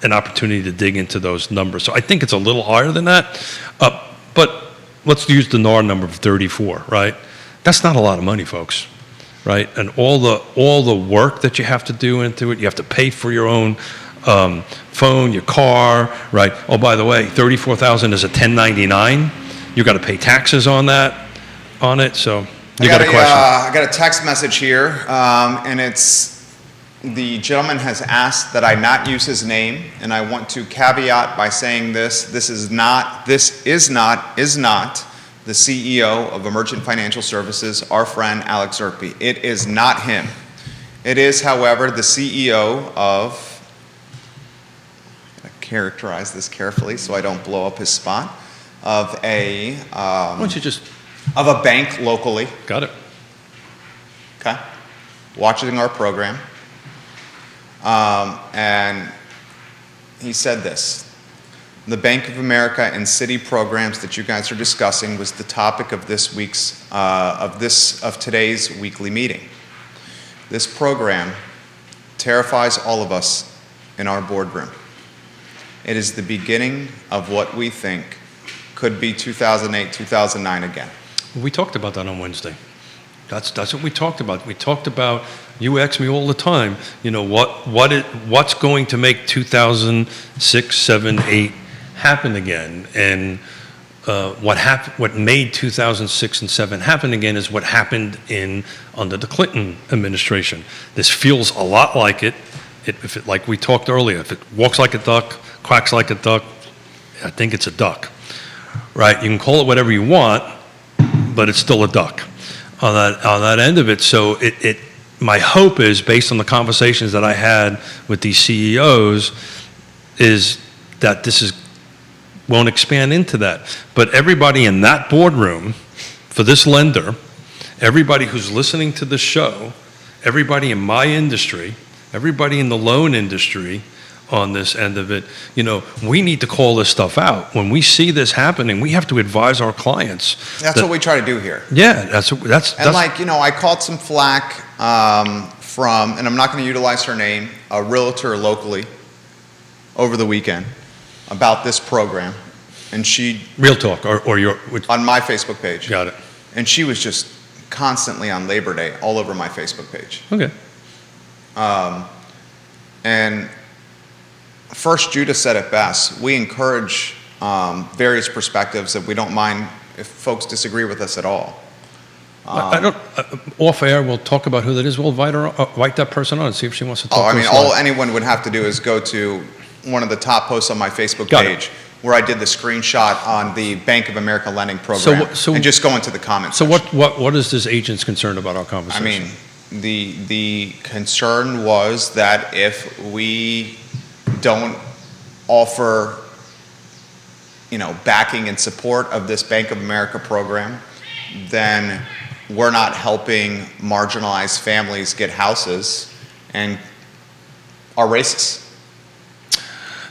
[SPEAKER 2] an opportunity to dig into those numbers. So I think it's a little higher than that. But let's use the NAR number of 34, right? That's not a lot of money, folks, right? And all the work that you have to do into it, you have to pay for your own phone, your car, right? Oh, by the way, $34,000 is a 1099. You got to pay taxes on it. So you got a question.
[SPEAKER 1] I got a text message here, and it's the gentleman has asked that I not use his name, and I want to caveat by saying this is not the CEO of Emergent Financial Services, our friend Alex Zerkby. It is not him. It is, however, the CEO of, I'm going to characterize this carefully so I don't blow up his spot, of a
[SPEAKER 2] Why don't you just
[SPEAKER 1] of a bank locally.
[SPEAKER 2] got it?
[SPEAKER 1] Okay, watching our program. And he said this: the Bank of America and city programs that you guys are discussing was the topic of this week's of today's weekly meeting. This program terrifies all of us in our boardroom. It is the beginning of what we think could be 2008, 2009 again.
[SPEAKER 2] We talked about that on Wednesday. That's what we talked about. We talked about, you ask me all the time, what's going to make 2006, 7, 8 happen again? And what made 2006 and 7 happen again is what happened under the Clinton administration. This feels a lot like it. Like we talked earlier, if it walks like a duck, quacks like a duck, I think it's a duck, right? You can call it whatever you want, but it's still a duck on that end of it. So my hope is, based on the conversations that I had with these CEOs, is that won't expand into that. But everybody in that boardroom, for this lender, everybody who's listening to the show, everybody in my industry, everybody in the loan industry on this end of it, we need to call this stuff out. When we see this happening, we have to advise our clients.
[SPEAKER 1] That's what we try to do here.
[SPEAKER 2] Yeah, that's.
[SPEAKER 1] And I caught some flack from, and I'm not going to utilize her name, a realtor locally over the weekend about this program, and she
[SPEAKER 2] Real Talk or your
[SPEAKER 1] on my Facebook page.
[SPEAKER 2] Got it.
[SPEAKER 1] And she was just constantly on Labor Day all over my Facebook page.
[SPEAKER 2] Okay.
[SPEAKER 1] And first, Judah said it best. We encourage various perspectives, and we don't mind if folks disagree with us at all.
[SPEAKER 2] I don't. Off air, we'll talk about who that is. We'll invite that person on and see if she wants to talk.
[SPEAKER 1] All anyone would have to do is go to one of the top posts on my Facebook page, where I did the screenshot on the Bank of America lending program, and just go into the comments.
[SPEAKER 2] So what is this agent's concerned about our conversation?
[SPEAKER 1] The concern was that if we don't offer, backing and support of this Bank of America program, then we're not helping marginalized families get houses and are racist.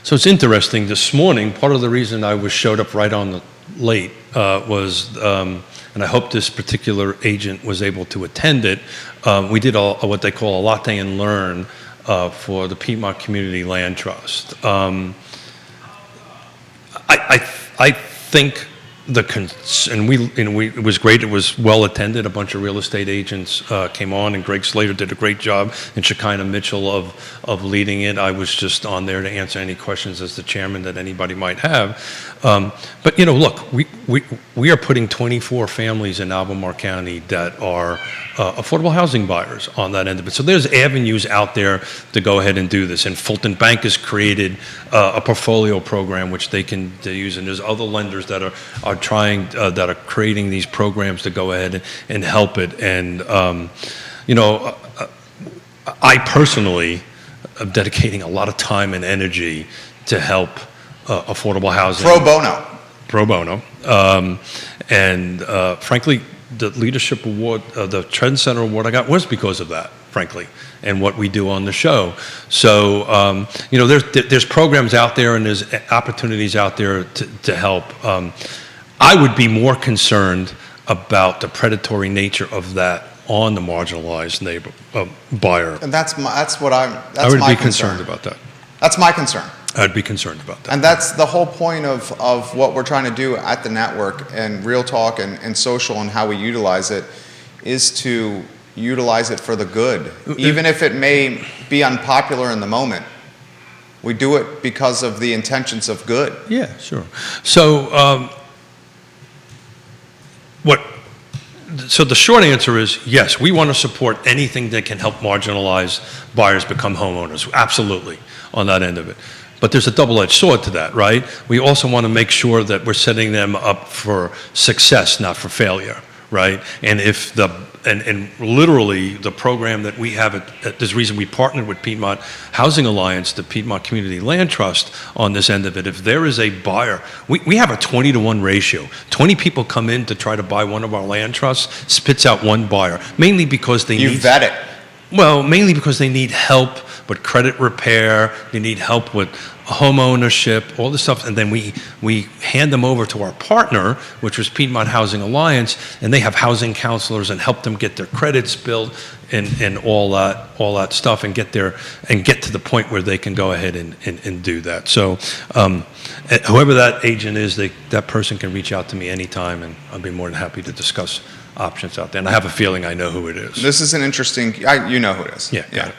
[SPEAKER 2] So it's interesting. This morning, part of the reason I showed up right on the late was, and I hope this particular agent was able to attend it. We did what they call a latte and learn for the Piedmont Community Land Trust. I think it was great. It was well attended. A bunch of real estate agents came on, and Greg Slater did a great job, and Shekinah Mitchell of leading it. I was just on there to answer any questions as the chairman that anybody might have. But look, we are putting 24 families in Albemarle County that are affordable housing buyers on that end of it. So there's avenues out there to go ahead and do this. And Fulton Bank has created a portfolio program which they can use, and there's other lenders that are trying that are creating these programs to go ahead and help it. And I personally am dedicating a lot of time and energy to help affordable housing. Pro bono. And frankly, the leadership award, the Trend Center award I got was because of that, frankly, and what we do on the show. So, there's programs out there and there's opportunities out there to help. I would be more concerned about the predatory nature of that on the marginalized neighbor buyer.
[SPEAKER 1] And that's what I would
[SPEAKER 2] be concerned about that.
[SPEAKER 1] That's my concern.
[SPEAKER 2] I'd be concerned about that.
[SPEAKER 1] And that's the whole point of what we're trying to do at the network and Real Talk and social and how we utilize it is to utilize it for the good. Even if it may be unpopular in the moment, we do it because of the intentions of good.
[SPEAKER 2] Yeah, sure. So, So the short answer is yes, we want to support anything that can help marginalized buyers become homeowners. Absolutely, on that end of it. But there's a double-edged sword to that, right? We also want to make sure that we're setting them up for success, not for failure, right? And if and literally the program that we have, there's a reason we partnered with Piedmont Housing Alliance, the Piedmont Community Land Trust on this end of it. If there is a buyer, we have a 20-to-1 ratio. 20 people come in to try to buy one of our land trusts, spits out one buyer, mainly because they
[SPEAKER 1] You vet it.
[SPEAKER 2] Well, mainly because they need help with credit repair, they need help with home ownership, all this stuff, and then we hand them over to our partner, which was Piedmont Housing Alliance, and they have housing counselors and help them get their credits built and all that stuff, and get to the point where they can go ahead and do that. So whoever that agent is, that person can reach out to me anytime, and I'll be more than happy to discuss options out there. And I have a feeling I know who it is.
[SPEAKER 1] This is an interesting, you know who it is.
[SPEAKER 2] Yeah, got it.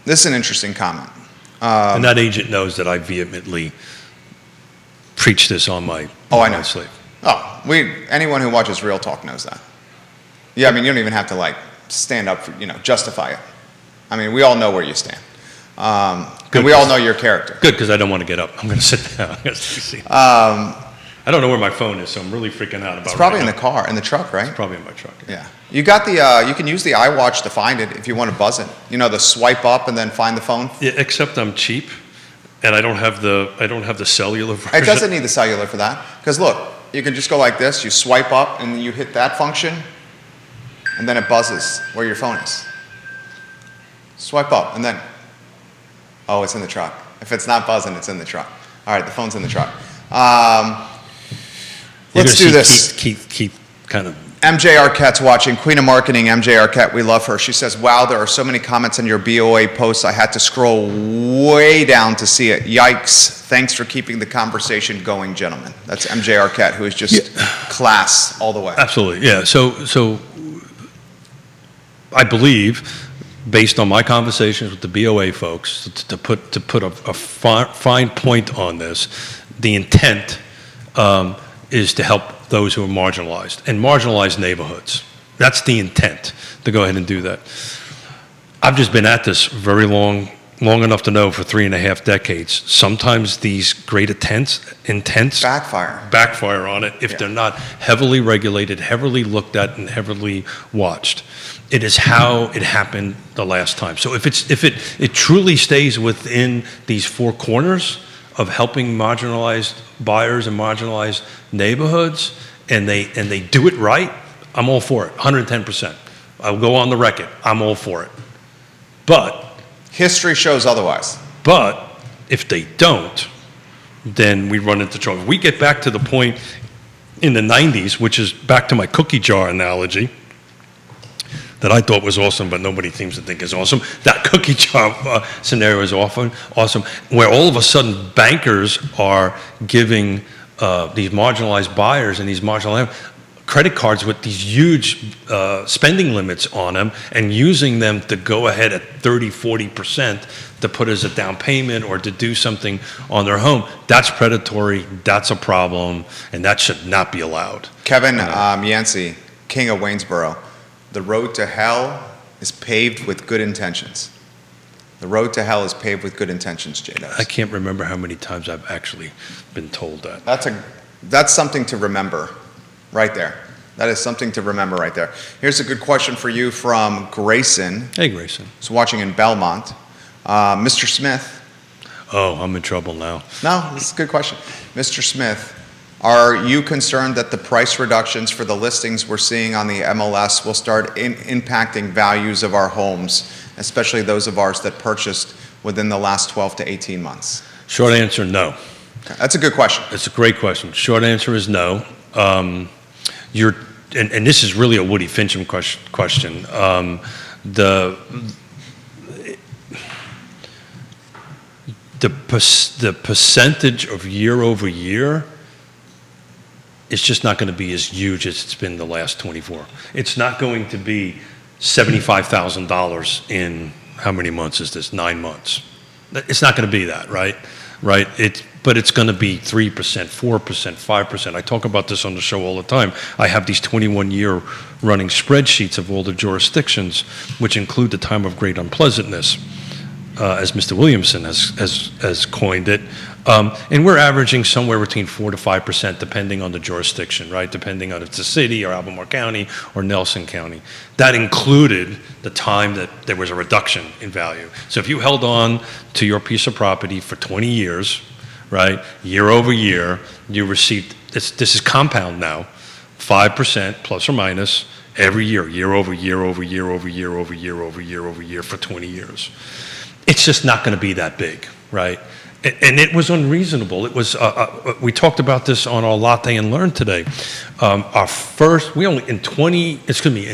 [SPEAKER 1] This is an interesting comment.
[SPEAKER 2] And that agent knows that I vehemently preach this on my sleeve.
[SPEAKER 1] Oh, anyone who watches Real Talk knows that. Yeah, I mean, you don't even have to stand up for, justify it. I mean, we all know where you stand. And we all know your character.
[SPEAKER 2] Good, because I don't want to get up. I'm going to sit down. I don't know where my phone is, so I'm really freaking out about it.
[SPEAKER 1] It's probably in the car, in the truck, right?
[SPEAKER 2] It's probably in my truck.
[SPEAKER 1] Yeah. You got you can use the iWatch to find it if you want to buzz it. The swipe up and then find the phone.
[SPEAKER 2] Yeah, except I'm cheap, and I don't have the cellular version.
[SPEAKER 1] It doesn't need the cellular for that. Because look, you can just go like this, you swipe up, and you hit that function, and then it buzzes where your phone is. Swipe up, and then, it's in the truck. If it's not buzzing, it's in the truck. All right, the phone's in the truck. Let's do this.
[SPEAKER 2] Keep kind of.
[SPEAKER 1] MJ Arquette's watching. Queen of Marketing, MJ Arquette, we love her. She says, wow, there are so many comments on your BOA posts. I had to scroll way down to see it. Yikes. Thanks for keeping the conversation going, gentlemen. That's MJ Arquette, who is just class all the way.
[SPEAKER 2] Absolutely, yeah. So I believe, based on my conversations with the BOA folks, to put a fine point on this, the intent is to help those who are marginalized and marginalized neighborhoods. That's the intent, to go ahead and do that. I've just been at this very long enough to know for 3.5 decades. Sometimes these great intents backfire on it if they're not heavily regulated, heavily looked at, and heavily watched. It is how it happened the last time. So if it truly stays within these four corners of helping marginalized buyers and marginalized neighborhoods, and they do it right, I'm all for it, 110%. I'll go on the record, I'm all for it. But
[SPEAKER 1] history shows otherwise.
[SPEAKER 2] But if they don't, then we run into trouble. We get back to the point in the 90s, which is back to my cookie jar analogy. that I thought was awesome, but nobody seems to think is awesome. That cookie jar scenario is awesome, where all of a sudden bankers are giving these marginalized buyers and these marginalized credit cards with these huge spending limits on them and using them to go ahead at 30-40% to put as a down payment or to do something on their home. That's predatory, that's a problem, and that should not be allowed.
[SPEAKER 1] Kevin Yancey, King of Waynesboro, the road to hell is paved with good intentions. The road to hell is paved with good intentions, J-Dubs.
[SPEAKER 2] I can't remember how many times I've actually been told that.
[SPEAKER 1] That's something to remember right there. That is something to remember right there. Here's a good question for you from Grayson.
[SPEAKER 2] Hey, Grayson.
[SPEAKER 1] He's watching in Belmont. Mr. Smith.
[SPEAKER 2] Oh, I'm in trouble now.
[SPEAKER 1] No, this is a good question. Mr. Smith, are you concerned that the price reductions for the listings we're seeing on the MLS will start impacting values of our homes, especially those of ours that purchased within the last 12 to 18 months?
[SPEAKER 2] Short answer, no.
[SPEAKER 1] Okay. That's a good question.
[SPEAKER 2] It's a great question. Short answer is no. And this is really a Woody Fincham question. The percentage of year over year is just not going to be as huge as it's been the last 24. It's not going to be $75,000 in how many months is this? 9 months. It's not going to be that, right? Right? But it's going to be 3%, 4%, 5%. I talk about this on the show all the time. I have these 21-year running spreadsheets of all the jurisdictions, which include the time of great unpleasantness, as Mr. Williamson has coined it. And we're averaging somewhere between 4 to 5%, depending on the jurisdiction, right? Depending on if it's a city or Albemarle County or Nelson County. That included the time that there was a reduction in value. So if you held on to your piece of property for 20 years, right, year over year, you received, this is compound now, 5% plus or minus every year, year over year over year over year over year over year over year for 20 years. It's just not going to be that big, right? And it was unreasonable. It was. We talked about this on our Latte and Learn today. In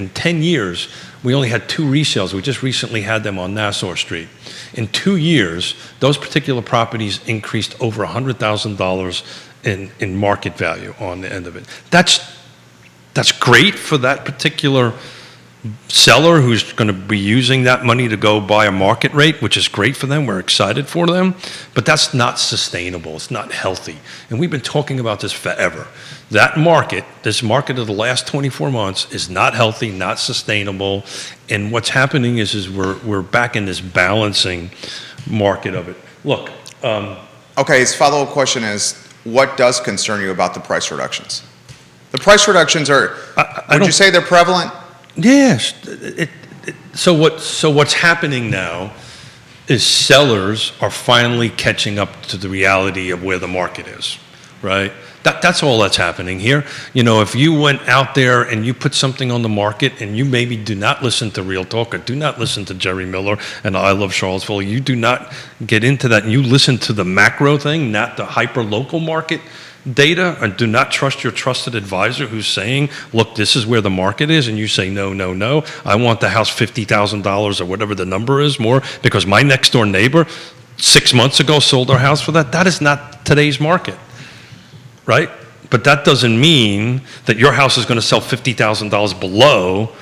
[SPEAKER 2] 10 years, we only had 2 resales. We just recently had them on Nassau Street. In 2 years, those particular properties increased over $100,000 in market value on the end of it. That's great for that particular seller who's going to be using that money to go buy a market rate, which is great for them. We're excited for them, but that's not sustainable. It's not healthy. And we've been talking about this forever. This market of the last 24 months is not healthy, not sustainable. And what's happening is we're back in this balancing market of it. Look.
[SPEAKER 1] Okay, his follow-up question is, what does concern you about the price reductions? The price reductions are, would you say they're prevalent?
[SPEAKER 2] Yes. So what's happening now is sellers are finally catching up to the reality of where the market is, right? That's all that's happening here. You know, if you went out there and you put something on the market and you maybe do not listen to Real Talk or do not listen to Jerry Miller and I Love Charlottesville, you do not get into that and you listen to the macro thing, not the hyper-local market data, and do not trust your trusted advisor who's saying, look, this is where the market is, and you say, no, I want the house $50,000 or whatever the number is more because my next door neighbor 6 months ago sold our house for that. That is not today's market, right? But that doesn't mean that your house is going to sell $50,000 below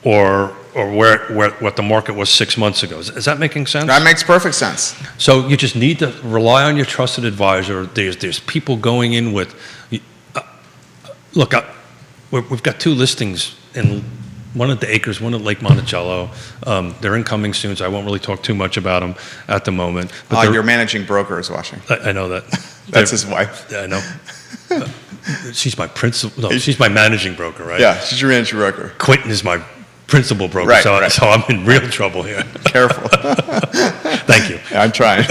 [SPEAKER 2] or where what the market was 6 months ago. Is that making sense?
[SPEAKER 1] That makes perfect sense.
[SPEAKER 2] So you just need to rely on your trusted advisor. There's people going in with, look, we've got 2 listings, and one at the Acres, one at Lake Monticello. They're incoming soon, so I won't really talk too much about them at the moment. But
[SPEAKER 1] your managing broker is watching.
[SPEAKER 2] I know that.
[SPEAKER 1] That's his wife.
[SPEAKER 2] Yeah, I know. She's my principal. No, she's my managing broker, right?
[SPEAKER 1] Yeah, she's your managing broker.
[SPEAKER 2] Quentin is my principal broker,
[SPEAKER 1] right,
[SPEAKER 2] so I'm in real
[SPEAKER 1] right.
[SPEAKER 2] trouble here.
[SPEAKER 1] Careful.
[SPEAKER 2] Thank you.
[SPEAKER 1] Yeah, I'm trying.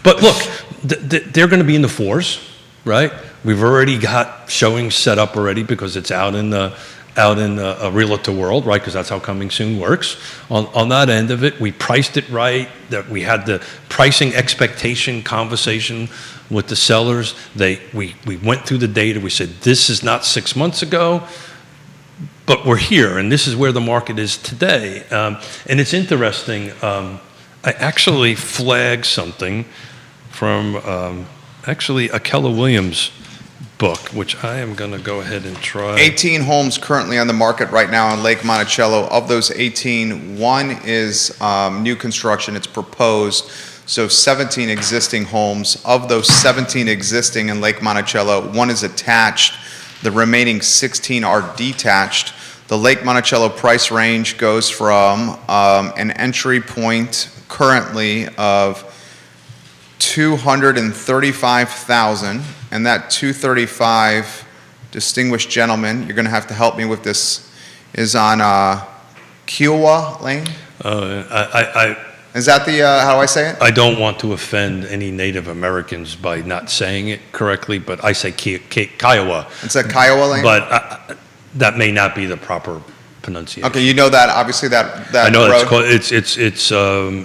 [SPEAKER 2] But look, they're going to be in the 4s, right? We've already got showings set up already because it's out in a realtor world, right? Because that's how coming soon works. On that end of it, we priced it right. That we had the pricing expectation conversation with the sellers. We went through the data. We said this is not 6 months ago. but we're here, and this is where the market is today. And it's interesting. I actually flagged something from actually a Keller Williams book, which I am going to go ahead and try.
[SPEAKER 1] 18 homes currently on the market right now in Lake Monticello. Of those 18, one is new construction. It's proposed. So 17 existing homes. Of those 17 existing in Lake Monticello, one is attached. The remaining 16 are detached. The Lake Monticello price range goes from an entry point currently of $235,000, and that 235, distinguished gentleman, you're going to have to help me with this, is on Kiowa Lane. Is that the how do I say it?
[SPEAKER 2] I don't want to offend any Native Americans by not saying it correctly, but I say Kiowa.
[SPEAKER 1] It's at Kiowa Lane.
[SPEAKER 2] But that may not be the proper pronunciation.
[SPEAKER 1] Okay, you know that obviously that
[SPEAKER 2] I know
[SPEAKER 1] road.
[SPEAKER 2] it's called,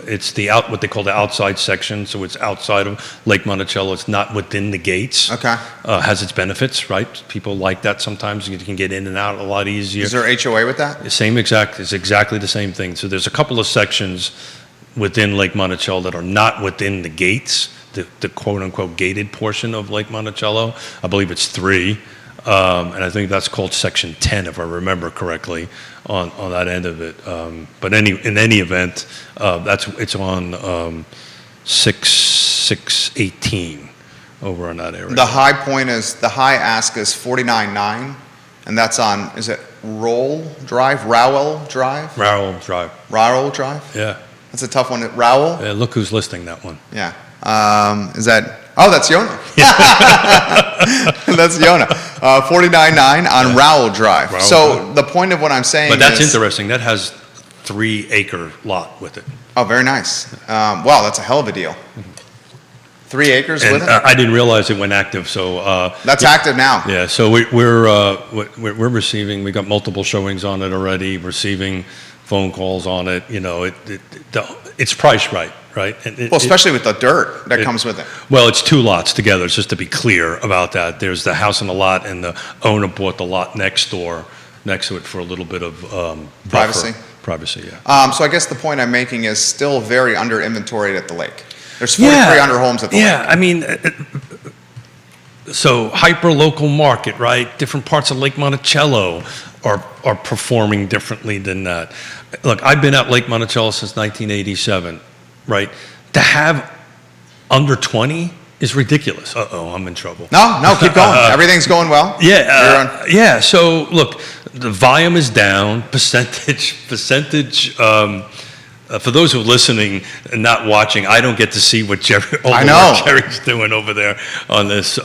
[SPEAKER 2] it's the what they call the outside section, so it's outside of Lake Monticello. It's not within the gates.
[SPEAKER 1] Okay.
[SPEAKER 2] Has its benefits, right? People like that sometimes. You can get in and out a lot easier.
[SPEAKER 1] Is there HOA with that?
[SPEAKER 2] It's exactly the same thing. So there's a couple of sections within Lake Monticello that are not within the gates, the quote-unquote gated portion of Lake Monticello. I believe it's 3. And I think that's called Section 10, if I remember correctly, on that end of it. But in any event, it's on 618 over on that area.
[SPEAKER 1] The high ask is 49.9, and that's on, is it Rowell Drive?
[SPEAKER 2] Rowell Drive.
[SPEAKER 1] Rowell Drive?
[SPEAKER 2] Yeah.
[SPEAKER 1] That's a tough one. Rowell?
[SPEAKER 2] Yeah, look who's listing that one.
[SPEAKER 1] Yeah. Is that, oh, that's Yonna. That's Yonna. 49.9 on Rowell Drive. So the point of what I'm saying is.
[SPEAKER 2] But that's interesting. That has 3-acre lot with it.
[SPEAKER 1] Oh, very nice. Wow, that's a hell of a deal. 3 acres
[SPEAKER 2] And
[SPEAKER 1] with it?
[SPEAKER 2] I didn't realize it went active, so.
[SPEAKER 1] That's active now.
[SPEAKER 2] Yeah, so we're receiving, we got multiple showings on it already, receiving phone calls on it. You know, it's priced right?
[SPEAKER 1] Well, especially with the dirt that comes with it.
[SPEAKER 2] Well, it's 2 lots together, just to be clear about that. There's the house on the lot, and the owner bought the lot next to it for a little bit of
[SPEAKER 1] Privacy?
[SPEAKER 2] buffer. Privacy, yeah.
[SPEAKER 1] So I guess the point I'm making is still very under inventoried at the lake. There's 4,300 homes at the lake.
[SPEAKER 2] Yeah, I mean, so hyper-local market, right? Different parts of Lake Monticello are performing differently than that. Look, I've been at Lake Monticello since 1987, right? To have under 20 is ridiculous. Uh-oh, I'm in trouble.
[SPEAKER 1] No, keep going. Everything's going well.
[SPEAKER 2] Yeah, so look, the volume is down, percentage, for those who are listening and not watching, I don't get to see what Jerry's doing over there on this.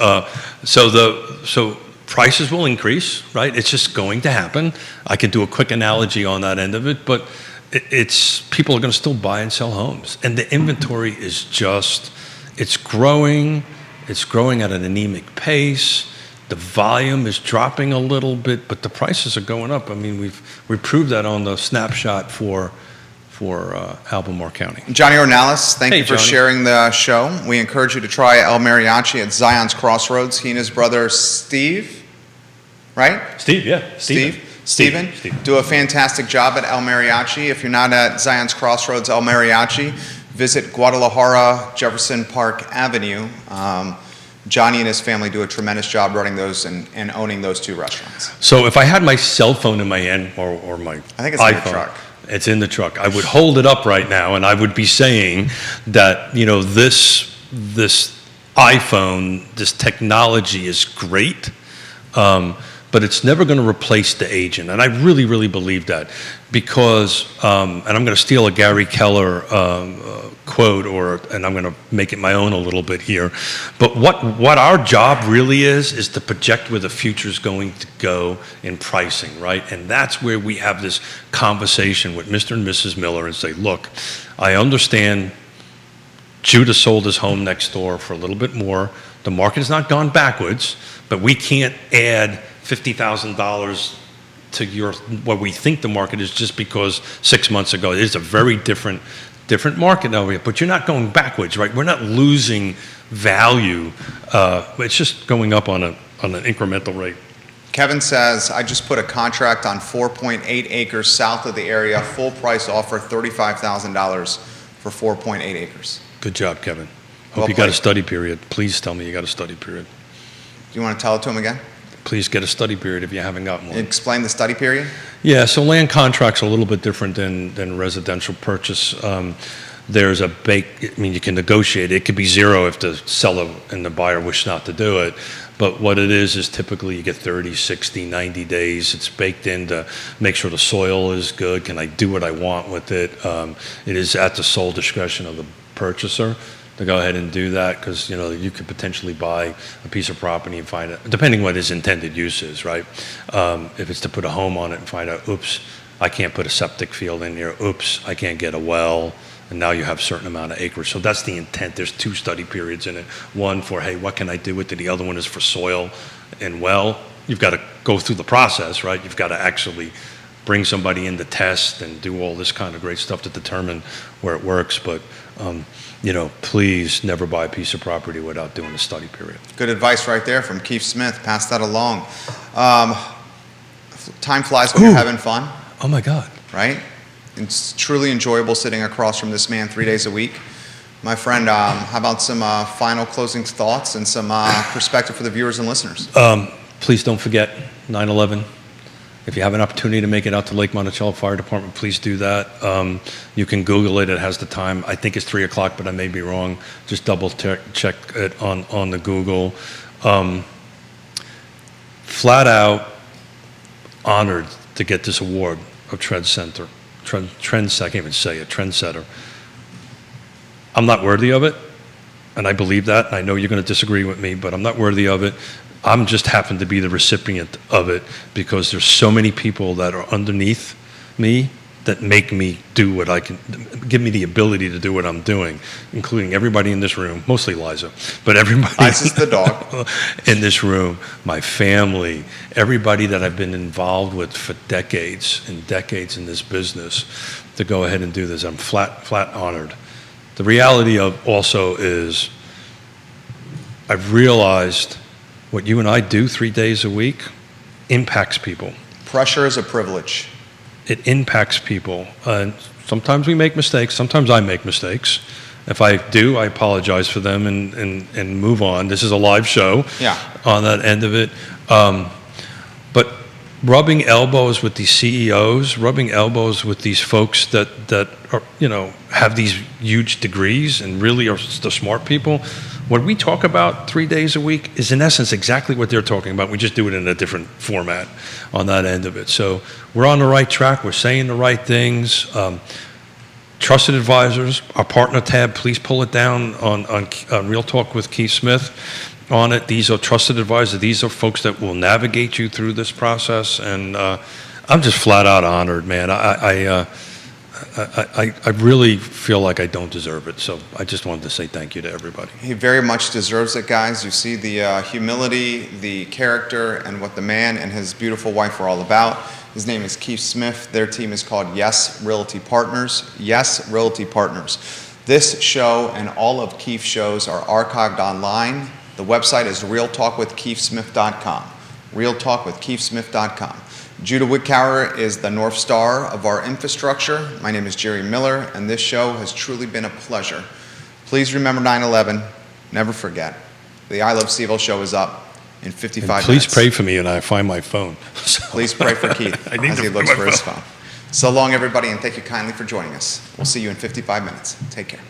[SPEAKER 2] So prices will increase, right? It's just going to happen. I could do a quick analogy on that end of it, but it's people are going to still buy and sell homes, and the inventory is it's growing at an anemic pace. The volume is dropping a little bit, but the prices are going up. I mean, we proved that on the snapshot for Albemarle County.
[SPEAKER 1] Johnny Ornelas, thank you for
[SPEAKER 2] Johnny.
[SPEAKER 1] sharing the show. We encourage you to try El Mariachi at Zion's Crossroads. He and his brother Steve, right?
[SPEAKER 2] Steve, yeah.
[SPEAKER 1] Steven, do a fantastic job at El Mariachi. If you're not at Zion's Crossroads, El Mariachi, visit Guadalajara, Jefferson Park Avenue. Johnny and his family do a tremendous job running those and owning those 2 restaurants.
[SPEAKER 2] So if I had my cell phone in my hand or my
[SPEAKER 1] I think it's
[SPEAKER 2] iPhone,
[SPEAKER 1] in the truck.
[SPEAKER 2] It's in the truck. I would hold it up right now, and I would be saying that, you know, this iPhone, this technology is great, but it's never going to replace the agent. And I really, really believe that because, and I'm going to steal a Gary Keller quote, and I'm going to make it my own a little bit here. But what our job really is to project where the future is going to go in pricing, right? And that's where we have this conversation with Mr. and Mrs. Miller and say, look, I understand Judah sold his home next door for a little bit more. The market has not gone backwards, but we can't add $50,000 to what we think the market is just because 6 months ago. It is a very different market now, but you're not going backwards, right? We're not losing value. It's just going up on an incremental rate.
[SPEAKER 1] Kevin says, I just put a contract on 4.8 acres south of the area, full price offer, $35,000 for 4.8 acres.
[SPEAKER 2] Good job, Kevin. Hope
[SPEAKER 1] Well
[SPEAKER 2] you got a
[SPEAKER 1] played.
[SPEAKER 2] study period. Please tell me you got a study period.
[SPEAKER 1] Do you want to tell it to him again?
[SPEAKER 2] Please get a study period if you haven't gotten one.
[SPEAKER 1] Explain the study period.
[SPEAKER 2] Yeah, so land contracts are a little bit different than residential purchase. There's you can negotiate. It could be zero if the seller and the buyer wish not to do it. But what it is typically you get 30, 60, 90 days. It's baked in to make sure the soil is good. Can I do what I want with it? It is at the sole discretion of the purchaser to go ahead and do that, because you could potentially buy a piece of property and find it, depending what his intended use is, right? If it's to put a home on it and find out, oops, I can't put a septic field in here. Oops, I can't get a well. And now you have a certain amount of acres. So that's the intent. There's two study periods in it. One for, hey, what can I do with it? The other one is for soil and well. You've got to go through the process, right? You've got to actually bring somebody in to test and do all this kind of great stuff to determine where it works. But, please never buy a piece of property without doing a study period.
[SPEAKER 1] Good advice right there from Keith Smith. Pass that along. Time flies when you're having fun,
[SPEAKER 2] Oh, my God.
[SPEAKER 1] right? It's truly enjoyable sitting across from this man 3 days a week. My friend, how about some final closing thoughts and some perspective for the viewers and listeners?
[SPEAKER 2] Please don't forget 9/11. If you have an opportunity to make it out to Lake Monticello Fire Department, please do that. You can Google it. It has the time. I think it's 3 o'clock, but I may be wrong. Just double check it on the Google. Flat out honored to get this award of Trendsetter. I can't even say it, Trendsetter. I'm not worthy of it, and I believe that. And I know you're going to disagree with me, but I'm not worthy of it. I'm just happen to be the recipient of it because there's so many people that are underneath me that make me do what I can, give me the ability to do what I'm doing, including everybody in this room, mostly Liza, but everybody
[SPEAKER 1] Liza's the dog.
[SPEAKER 2] in this room, my family, everybody that I've been involved with for decades and decades in this business to go ahead and do this. I'm flat honored. The reality of also is I've realized what you and I do 3 days a week impacts people.
[SPEAKER 1] Pressure is a privilege.
[SPEAKER 2] It impacts people. Sometimes we make mistakes. Sometimes I make mistakes. If I do, I apologize for them and move on. This is a live show.
[SPEAKER 1] Yeah.
[SPEAKER 2] On that end of it. But rubbing elbows with these CEOs, rubbing elbows with these folks that are, have these huge degrees and really are the smart people. What we talk about 3 days a week is in essence exactly what they're talking about. We just do it in a different format on that end of it. So we're on the right track. We're saying the right things. Trusted advisors, our partner tab, please pull it down on Real Talk with Keith Smith on it. These are trusted advisors. These are folks that will navigate you through this process. And I'm just flat out honored, man. I really feel like I don't deserve it, so I just wanted to say thank you to everybody.
[SPEAKER 1] He very much deserves it, guys. You see the humility, the character, and what the man and his beautiful wife are all about. His name is Keith Smith. Their team is called Yes Realty Partners. Yes Realty Partners. This show and all of Keith's shows are archived online. The website is realtalkwithkeithsmith.com. realtalkwithkeithsmith.com. Judah Woodcower is the North Star of our infrastructure. My name is Jerry Miller, and this show has truly been a pleasure. Please remember 9/11. Never forget. The I Love CVille show is up in 55
[SPEAKER 2] Please
[SPEAKER 1] minutes.
[SPEAKER 2] pray for me and I find my phone.
[SPEAKER 1] Please pray for Keith
[SPEAKER 2] I need
[SPEAKER 1] as
[SPEAKER 2] to
[SPEAKER 1] he
[SPEAKER 2] find
[SPEAKER 1] looks
[SPEAKER 2] my
[SPEAKER 1] for his
[SPEAKER 2] phone.
[SPEAKER 1] phone. So long, everybody, and thank you kindly for joining us. We'll see you in 55 minutes. Take care.